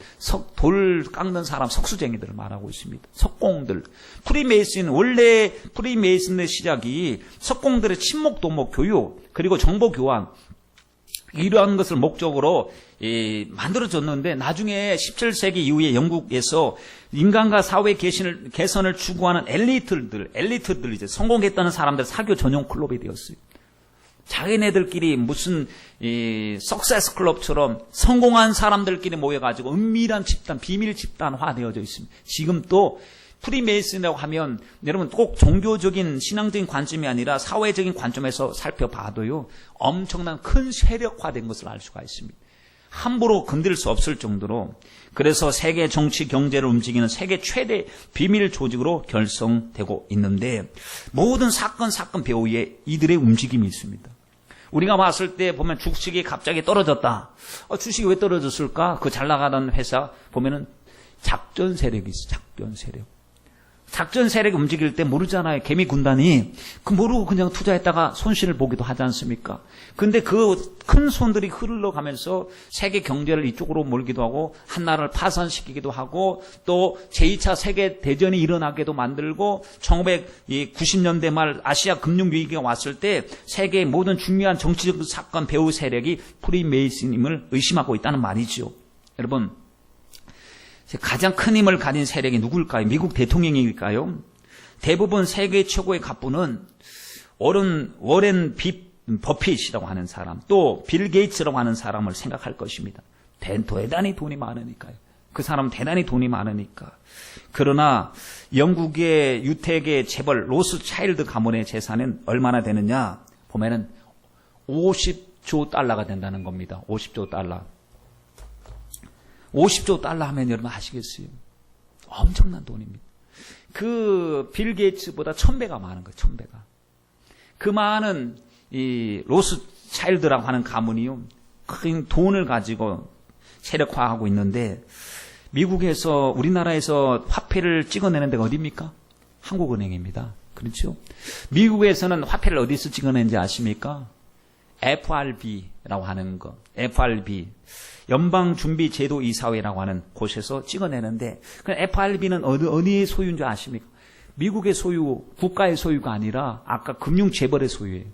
돌 깎는 사람, 석수쟁이들을 말하고 있습니다. 석공들. 프리메이슨, 원래 프리메이슨의 시작이 석공들의 친목, 도목, 교육, 그리고 정보 교환, 이러한 것을 목적으로 만들어졌는데 나중에 17세기 이후에 영국에서 인간과 사회 개선을 추구하는 엘리트들 이제 성공했다는 사람들 사교 전용 클럽이 되었어요. 자기네들끼리 무슨 석세스 클럽처럼 성공한 사람들끼리 모여가지고 은밀한 집단, 비밀 집단화 되어져 있습니다. 지금 또 프리메이슨이라고 하면 여러분 꼭 종교적인 신앙적인 관점이 아니라 사회적인 관점에서 살펴봐도요 엄청난 큰 세력화된 것을 알 수가 있습니다. 함부로 건드릴 수 없을 정도로 그래서 세계 정치 경제를 움직이는 세계 최대 비밀 조직으로 결성되고 있는데 모든 사건 배후에 이들의 움직임이 있습니다. 우리가 봤을 때 보면 주식이 갑자기 떨어졌다. 주식이 왜 떨어졌을까? 그 잘 나가던 회사 보면은 작전 세력이 있어. 작전 세력. 작전 세력이 움직일 때 모르잖아요. 개미 군단이. 그 모르고 그냥 투자했다가 손실을 보기도 하지 않습니까? 근데 그 큰 손들이 흘러가면서 세계 경제를 이쪽으로 몰기도 하고 한 나라를 파산시키기도 하고 또 제2차 세계 대전이 일어나게도 만들고 1990년대 말 아시아 금융위기가 왔을 때 세계의 모든 중요한 정치적 사건 배후 세력이 프리메이슨임을 의심하고 있다는 말이죠. 여러분 가장 큰 힘을 가진 세력이 누굴까요? 미국 대통령일까요? 대부분 세계 최고의 갑부는 워렌 버핏이라고 하는 사람, 또 빌 게이츠라고 하는 사람을 생각할 것입니다. 대단히 돈이 많으니까요. 그 사람은 대단히 돈이 많으니까. 그러나 영국의 유택의 재벌 로스차일드 가문의 재산은 얼마나 되느냐 보면은 50조 달러가 된다는 겁니다. 50조 달러. 50조 달러 하면 여러분 아시겠어요? 엄청난 돈입니다. 그 빌 게이츠보다 1000배가 많은 거예요. 1000배가. 그 많은 이 로스차일드라고 하는 가문이요. 큰 돈을 가지고 세력화하고 있는데 미국에서 우리나라에서 화폐를 찍어내는 데가 어디입니까? 한국은행입니다. 그렇죠? 미국에서는 화폐를 어디서 찍어내는지 아십니까? FRB라고 하는 거. FRB. 연방준비제도이사회라고 하는 곳에서 찍어내는데 그 FRB는 어디의 소유인 줄 아십니까? 미국의 소유, 국가의 소유가 아니라 아까 금융재벌의 소유예요.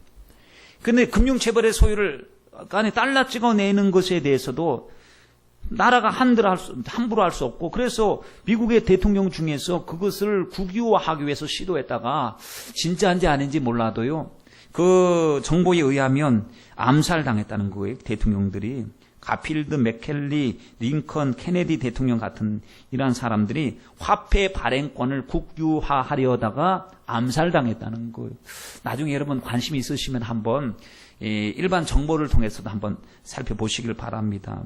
근데 금융재벌의 소유를 안에 달러 찍어내는 것에 대해서도 나라가 함부로 할 수 없고 그래서 미국의 대통령 중에서 그것을 국유화하기 위해서 시도했다가 진짜인지 아닌지 몰라도요. 그 정보에 의하면 암살당했다는 거예요. 대통령들이. 가필드, 맥켈리, 링컨, 케네디 대통령 같은 이러한 사람들이 화폐 발행권을 국유화하려다가 암살당했다는 거예요. 나중에 여러분 관심 있으시면 한번 일반 정보를 통해서도 한번 살펴보시길 바랍니다.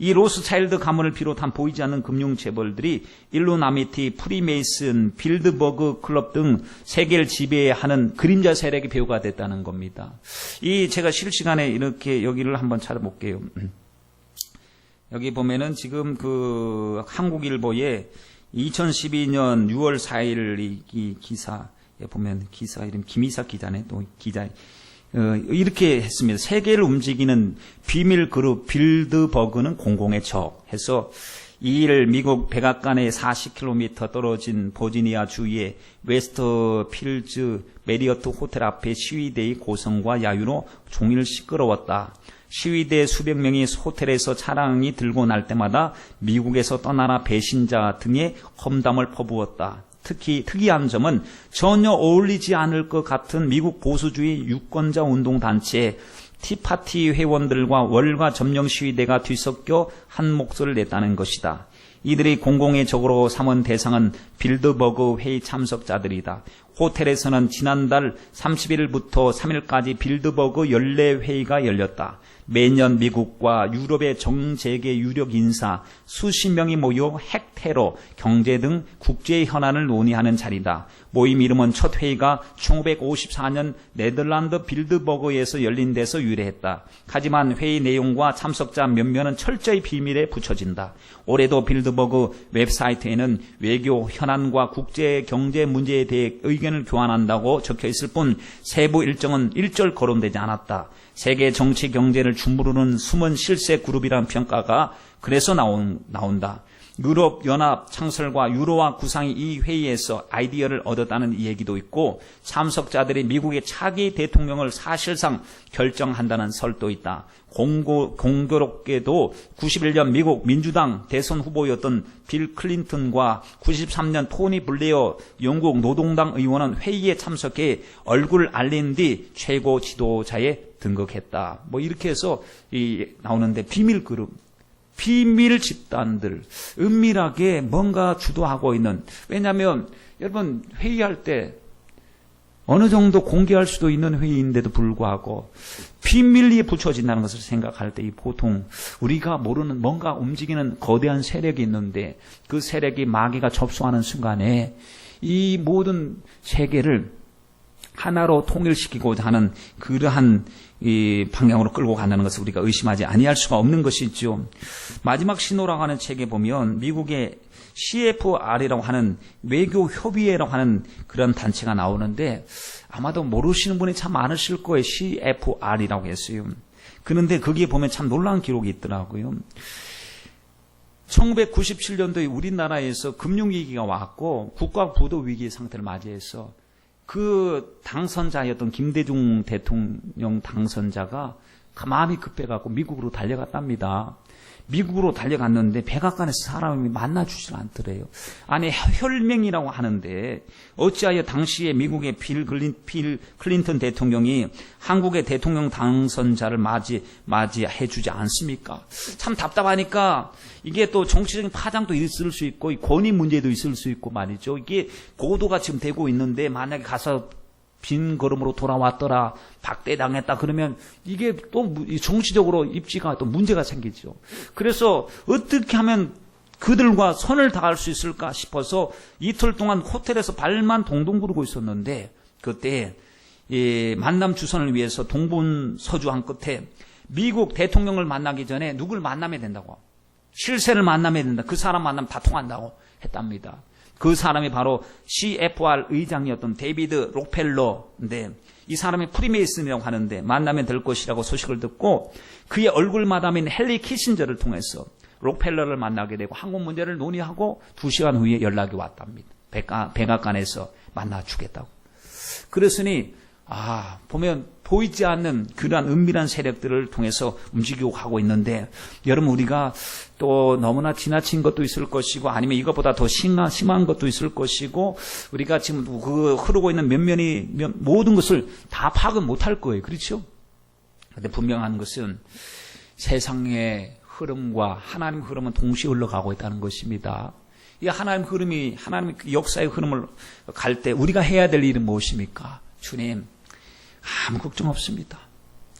이 로스차일드 가문을 비롯한 보이지 않는 금융 재벌들이 일루나미티, 프리메이슨, 빌드버그 클럽 등 세계를 지배하는 그림자 세력의 배후가 됐다는 겁니다. 제가 실시간에 이렇게 여기를 한번 찾아볼게요. 여기 보면은 지금 그 한국일보에 2012년 6월 4일 이 기사, 보면 기사 이름 김이삭 기자네, 또 기자. 이렇게 했습니다. 세계를 움직이는 비밀 그룹 빌드버그는 공공의 적 해서 2일 미국 백악관에 40km 떨어진 버지니아 주의 웨스트필즈 메리어트 호텔 앞에 시위대의 고성과 야유로 종일 시끄러웠다. 시위대 수백 명이 호텔에서 차량이 들고 날 때마다 미국에서 떠나라 배신자 등의 험담을 퍼부었다. 특히 특이한 점은 전혀 어울리지 않을 것 같은 미국 보수주의 유권자 운동단체 티파티 회원들과 월가 점령 시위대가 뒤섞여 한 목소리를 냈다는 것이다. 이들이 공공의 적으로 삼은 대상은 빌드버그 회의 참석자들이다. 호텔에서는 지난달 31일부터 3일까지 빌드버그 연례회의가 열렸다. 매년 미국과 유럽의 정재계 유력 인사 수십 명이 모여 핵테러, 경제 등 국제 현안을 논의하는 자리다. 모임 이름은 첫 회의가 1954년 네덜란드 빌드버그에서 열린 데서 유래했다. 하지만 회의 내용과 참석자 몇몇은 철저히 비밀에 붙여진다. 올해도 빌드버그 웹사이트에는 외교 현안과 국제 경제 문제에 대해 의견을 교환한다고 적혀있을 뿐 세부 일정은 일절 거론되지 않았다. 세계 정치 경제를 주무르는 숨은 실세 그룹이라는 평가가 그래서 나온다. 유럽 연합 창설과 유로화 구상이 이 회의에서 아이디어를 얻었다는 얘기도 있고 참석자들이 미국의 차기 대통령을 사실상 결정한다는 설도 있다. 공교롭게도 91년 미국 민주당 대선 후보였던 빌 클린턴과 93년 토니 블레어 영국 노동당 의원은 회의에 참석해 얼굴을 알린 뒤 최고 지도자에 등극했다. 이렇게 해서 나오는데 비밀 그룹, 비밀 집단들, 은밀하게 뭔가 주도하고 있는, 왜냐하면 여러분 회의할 때 어느 정도 공개할 수도 있는 회의인데도 불구하고 비밀리에 붙여진다는 것을 생각할 때 보통 우리가 모르는 뭔가 움직이는 거대한 세력이 있는데 그 세력이 마귀가 접수하는 순간에 이 모든 세계를 하나로 통일시키고자 하는 그러한 이 방향으로 끌고 간다는 것을 우리가 의심하지 아니할 수가 없는 것이죠. 마지막 신호라고 하는 책에 보면 미국의 CFR이라고 하는 외교협의회라고 하는 그런 단체가 나오는데 아마도 모르시는 분이 참 많으실 거예요. CFR이라고 했어요. 그런데 거기에 보면 참 놀라운 기록이 있더라고요. 1997년도에 우리나라에서 금융위기가 왔고 국가부도 위기 상태를 맞이해서 그 당선자였던 김대중 대통령 당선자가 마음이 급해갖고 미국으로 달려갔답니다. 미국으로 달려갔는데 백악관에서 사람이 만나주질 않더래요. 아니 혈맹이라고 하는데 어찌하여 당시에 미국의 빌 클린턴 대통령이 한국의 대통령 당선자를 맞이해주지 않습니까? 참 답답하니까 이게 또 정치적인 파장도 있을 수 있고 권위 문제도 있을 수 있고 말이죠. 이게 보도가 지금 되고 있는데 만약에 가서 빈 걸음으로 돌아왔더라, 박대당했다 그러면 이게 또 정치적으로 입지가 또 문제가 생기죠. 그래서 어떻게 하면 그들과 선을 다할 수 있을까 싶어서 이틀 동안 호텔에서 발만 동동 구르고 있었는데 그때 만남 주선을 위해서 동분서주한 끝에 미국 대통령을 만나기 전에 누굴 만나면 된다고, 실세를 만나면 된다, 그 사람 만나면 다 통한다고 했답니다. 그 사람이 바로 CFR 의장이었던 데이비드 록펠러인데 이 사람이 프리메이슨이라고 하는데 만나면 될 것이라고 소식을 듣고 그의 얼굴 마담인 헨리 키신저를 통해서 록펠러를 만나게 되고 한국 문제를 논의하고 2시간 후에 연락이 왔답니다. 백악관에서 만나주겠다고. 그랬으니 보면 보이지 않는 그러한 은밀한 세력들을 통해서 움직이고 가고 있는데 여러분 우리가 또 너무나 지나친 것도 있을 것이고 아니면 이것보다 더 심한 것도 있을 것이고 우리가 지금 그 흐르고 있는 모든 것을 다 파악은 못할 거예요. 그렇죠? 그런데 분명한 것은 세상의 흐름과 하나님의 흐름은 동시에 흘러가고 있다는 것입니다. 이 하나님의 흐름이 하나님의 역사의 흐름을 갈 때 우리가 해야 될 일은 무엇입니까? 주님, 아무 걱정 없습니다.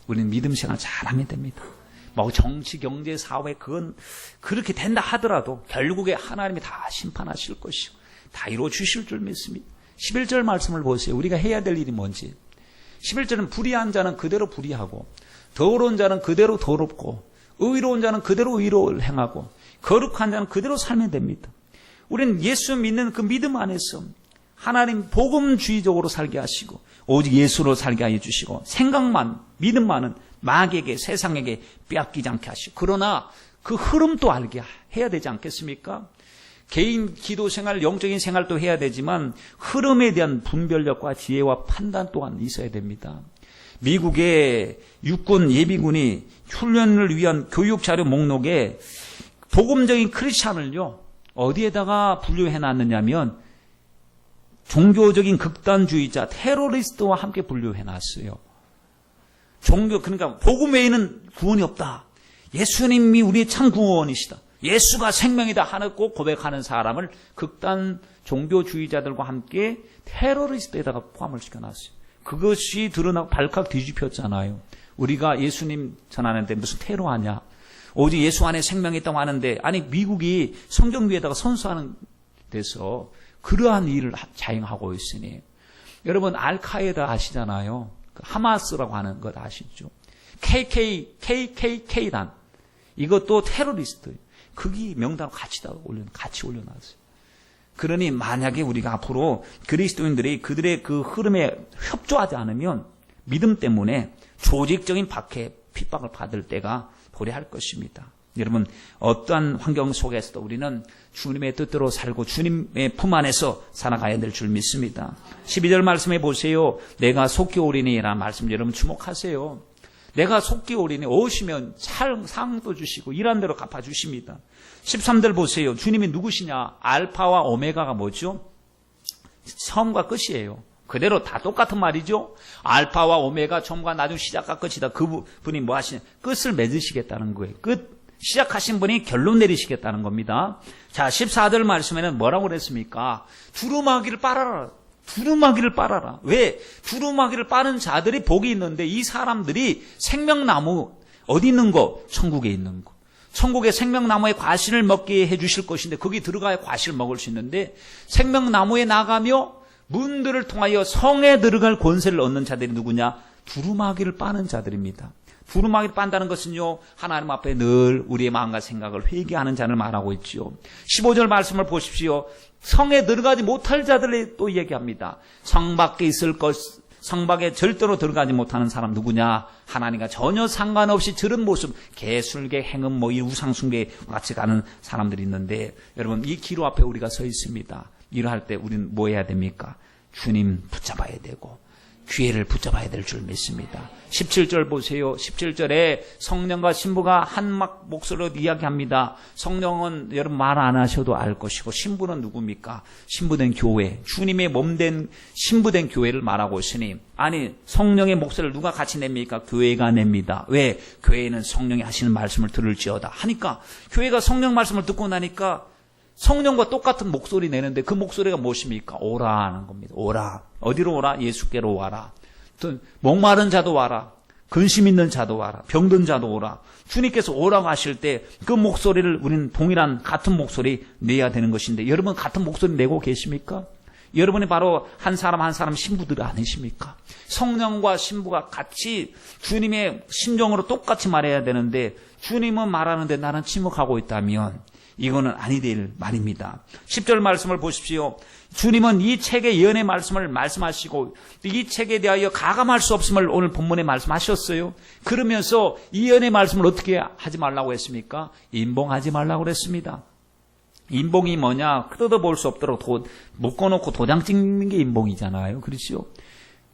우리는 믿음 생활 잘하면 됩니다. 정치, 경제, 사회 그건 그렇게 된다 하더라도 결국에 하나님이 다 심판하실 것이고 다 이루어 주실 줄 믿습니다. 11절 말씀을 보세요. 우리가 해야 될 일이 뭔지. 11절은 불의한 자는 그대로 불의하고 더러운 자는 그대로 더럽고 의로운 자는 그대로 의로를 행하고 거룩한 자는 그대로 살면 됩니다. 우리는 예수 믿는 그 믿음 안에서 하나님 복음주의적으로 살게 하시고 오직 예수로 살게 하여 주시고 생각만 믿음만은 마귀에게 세상에게 빼앗기지 않게 하시고 그러나 그 흐름도 알게 해야 되지 않겠습니까? 개인 기도 생활, 영적인 생활도 해야 되지만 흐름에 대한 분별력과 지혜와 판단 또한 있어야 됩니다. 미국의 육군 예비군이 훈련을 위한 교육 자료 목록에 복음적인 크리스찬을요 어디에다가 분류해 놨느냐면 종교적인 극단주의자 테러리스트와 함께 분류해 놨어요. 그러니까 복음 외에는 구원이 없다. 예수님이 우리의 참 구원이시다. 예수가 생명이다 하는 꼭 고백하는 사람을 극단 종교주의자들과 함께 테러리스트에다가 포함을 시켜놨어요. 그것이 드러나고 발칵 뒤집혔잖아요. 우리가 예수님 전하는데 무슨 테러하냐. 오직 예수 안에 생명이 있다고 하는데 아니 미국이 성경 위에다가 선수하는 데서 그러한 일을 자행하고 있으니 여러분 알카에다 아시잖아요. 하마스라고 하는 것 아시죠? KKK단 이것도 테러리스트. 거기 명단을 같이 올려놨어요. 그러니 만약에 우리가 앞으로 그리스도인들이 그들의 그 흐름에 협조하지 않으면 믿음 때문에 조직적인 박해, 핍박을 받을 때가 도래할 것입니다. 여러분 어떠한 환경 속에서도 우리는 주님의 뜻대로 살고 주님의 품 안에서 살아가야 될 줄 믿습니다. 12절 말씀해 보세요. 내가 속히 오리니라는 말씀 여러분 주목하세요. 내가 속히 오리니 오시면 상도 주시고 일한 대로 갚아주십니다. 13절 보세요. 주님이 누구시냐? 알파와 오메가가 뭐죠? 처음과 끝이에요. 그대로 다 똑같은 말이죠. 알파와 오메가 처음과 나중 시작과 끝이다. 그분이 뭐 하시냐? 끝을 맺으시겠다는 거예요. 시작하신 분이 결론 내리시겠다는 겁니다. 자, 14절 말씀에는 뭐라고 그랬습니까? 두루마기를 빨아라. 두루마기를 빨아라. 왜? 두루마기를 빠는 자들이 복이 있는데 이 사람들이 생명나무 어디 있는 거? 천국에 있는 거. 천국의 생명나무의 과실을 먹게 해주실 것인데 거기 들어가야 과실을 먹을 수 있는데 생명나무에 나가며 문들을 통하여 성에 들어갈 권세를 얻는 자들이 누구냐? 두루마기를 빠는 자들입니다. 두루마기를 빤다는 것은요 하나님 앞에 늘 우리의 마음과 생각을 회개하는 자를 말하고 있지요. 15절 말씀을 보십시오. 성에 들어가지 못할 자들을 또 얘기합니다. 성 밖에 있을 것, 성 밖에 절대로 들어가지 못하는 사람 누구냐? 하나님과 전혀 상관없이 저런 모습, 개술계, 행음, 이 우상숭배 같이 가는 사람들이 있는데 여러분 이 기로 앞에 우리가 서 있습니다. 이러할 때 우리는 뭐 해야 됩니까? 주님 붙잡아야 되고 기회를 붙잡아야 될 줄 믿습니다. 17절 보세요. 17절에 성령과 신부가 한 목소리로 이야기합니다. 성령은 여러분 말 안 하셔도 알 것이고 신부는 누굽니까? 신부된 교회, 주님의 몸된 신부된 교회를 말하고 있으니 아니 성령의 목소리를 누가 같이 냅니까? 교회가 냅니다. 왜? 교회는 성령이 하시는 말씀을 들을지어다 하니까 교회가 성령 말씀을 듣고 나니까 성령과 똑같은 목소리 내는데 그 목소리가 무엇입니까? 오라 하는 겁니다. 오라. 어디로 오라? 예수께로 와라. 또 목마른 자도 와라. 근심 있는 자도 와라. 병든 자도 오라. 주님께서 오라고 하실 때 그 목소리를 우리는 동일한 같은 목소리 내야 되는 것인데 여러분 같은 목소리 내고 계십니까? 여러분이 바로 한 사람 한 사람 신부들 아니십니까? 성령과 신부가 같이 주님의 심정으로 똑같이 말해야 되는데 주님은 말하는데 나는 침묵하고 있다면 이거는 아니 될 말입니다. 10절 말씀을 보십시오. 주님은 이 책의 예언의 말씀을 말씀하시고 이 책에 대하여 가감할 수 없음을 오늘 본문에 말씀하셨어요. 그러면서 이 예언의 말씀을 어떻게 하지 말라고 했습니까? 임봉하지 말라고 그랬습니다. 임봉이 뭐냐? 뜯어볼 수 없도록 묶어놓고 도장 찍는 게 임봉이잖아요. 그렇죠?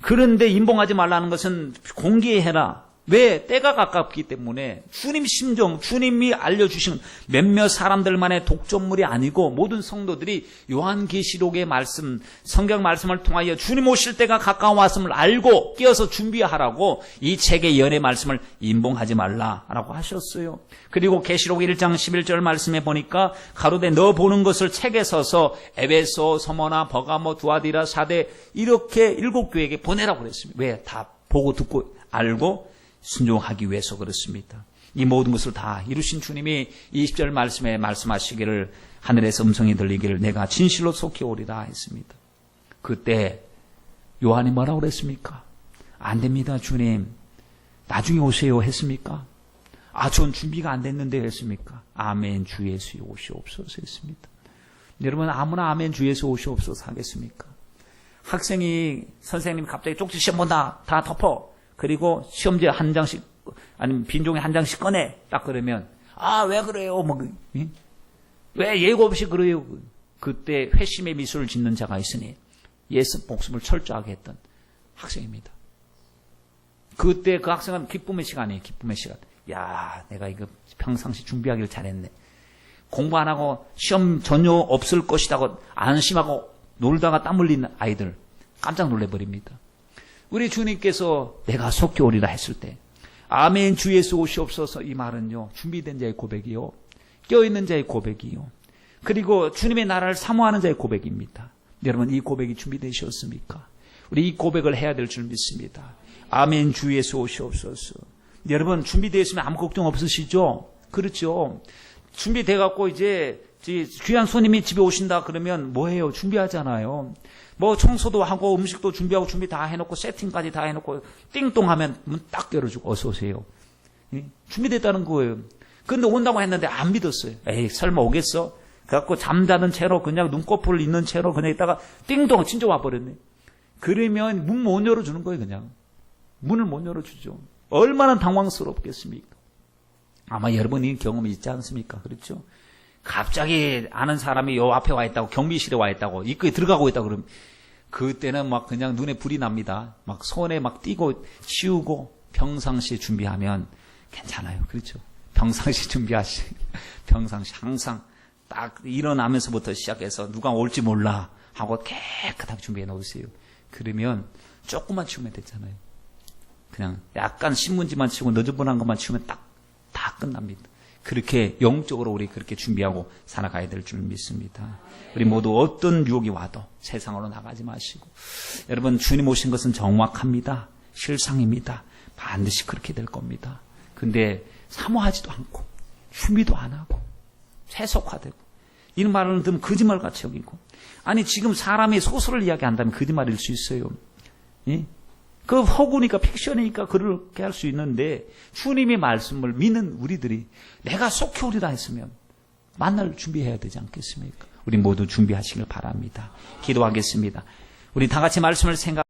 그런데 임봉하지 말라는 것은 공개해라. 왜? 때가 가깝기 때문에 주님 심정, 주님이 알려주신 몇몇 사람들만의 독점물이 아니고 모든 성도들이 요한계시록의 말씀, 성경 말씀을 통하여 주님 오실 때가 가까워왔음을 알고 끼어서 준비하라고 이 책의 예언의 말씀을 임봉하지 말라라고 하셨어요. 그리고 계시록 1장 11절 말씀에 보니까 가로되 너 보는 것을 책에 써서 에베소, 서머나, 버가모, 두아디라, 사대 이렇게 7교회에게 보내라고 그랬습니다. 왜? 다 보고 듣고 알고 순종하기 위해서 그렇습니다. 이 모든 것을 다 이루신 주님이 20절 말씀에 말씀하시기를 하늘에서 음성이 들리기를 내가 진실로 속히 오리라 했습니다. 그때 요한이 뭐라고 그랬습니까? 안 됩니다 주님. 나중에 오세요 했습니까? 전 준비가 안 됐는데 했습니까? 아멘 주 예수 오시옵소서 했습니다. 여러분 아무나 아멘 주 예수 오시옵소서 하겠습니까? 학생이 선생님이 갑자기 쪽지 시험 본다. 다 덮어. 그리고 시험지 한 장씩 아니면 빈 종이 한 장씩 꺼내. 딱 그러면 왜 그래요? 왜 예고 없이 그래요? 그때 회심의 미소를 짓는 자가 있으니 예수 목숨을 철저하게 했던 학생입니다. 그때 그 학생은 기쁨의 시간이에요. 기쁨의 시간. 야, 내가 이거 평상시 준비하기를 잘했네. 공부 안 하고 시험 전혀 없을 것이라고 안심하고 놀다가 땀 흘리는 아이들 깜짝 놀래버립니다. 우리 주님께서 내가 속히 오리라 했을 때 아멘 주 예수 오시옵소서 이 말은요. 준비된 자의 고백이요. 깨어있는 자의 고백이요. 그리고 주님의 나라를 사모하는 자의 고백입니다. 여러분 이 고백이 준비되셨습니까? 우리 이 고백을 해야 될 줄 믿습니다. 아멘 주 예수 오시옵소서. 여러분 준비되어 있으면 아무 걱정 없으시죠? 그렇죠. 준비돼 갖고 이제 귀한 손님이 집에 오신다 그러면 뭐해요? 준비하잖아요. 뭐 청소도 하고 음식도 준비하고 준비 다 해놓고 세팅까지 다 해놓고 띵동하면 문 딱 열어주고 어서 오세요. 준비됐다는 거예요. 근데 온다고 했는데 안 믿었어요. 에이 설마 오겠어? 그래갖고 잠자는 채로 그냥 눈꺼풀 있는 채로 그냥 있다가 띵동 진짜 와버렸네. 그러면 문 못 열어주는 거예요. 그냥 문을 못 열어주죠. 얼마나 당황스럽겠습니까? 아마 여러분이 경험이 있지 않습니까? 그렇죠? 갑자기 아는 사람이 요 앞에 와 있다고, 경비실에 와 있다고, 입구에 들어가고 있다고 그러면, 그때는 막 그냥 눈에 불이 납니다. 막 손에 막 띄고 치우고 평상시에 준비하면 괜찮아요. 그렇죠? 평상시 평상시 항상 딱 일어나면서부터 시작해서 누가 올지 몰라 하고 깨끗하게 준비해 놓으세요. 그러면 조금만 치우면 됐잖아요. 그냥 약간 신문지만 치우고 너저분한 것만 치우면 다 끝납니다. 그렇게 영적으로 우리 그렇게 준비하고 살아가야 될 줄 믿습니다. 우리 모두 어떤 유혹이 와도 세상으로 나가지 마시고 여러분 주님 오신 것은 정확합니다. 실상입니다. 반드시 그렇게 될 겁니다. 근데 사모하지도 않고 준비도 안 하고 세속화되고 이런 말을 들으면 거짓말같이 여기고 아니 지금 사람이 소설을 이야기한다면 거짓말일 수 있어요. 예? 그 허구니까 픽션이니까 그렇게 할 수 있는데 주님의 말씀을 믿는 우리들이 내가 속히 오리라 했으면 만날 준비해야 되지 않겠습니까? 우리 모두 준비하시길 바랍니다. 기도하겠습니다. 우리 다 같이 말씀을 생각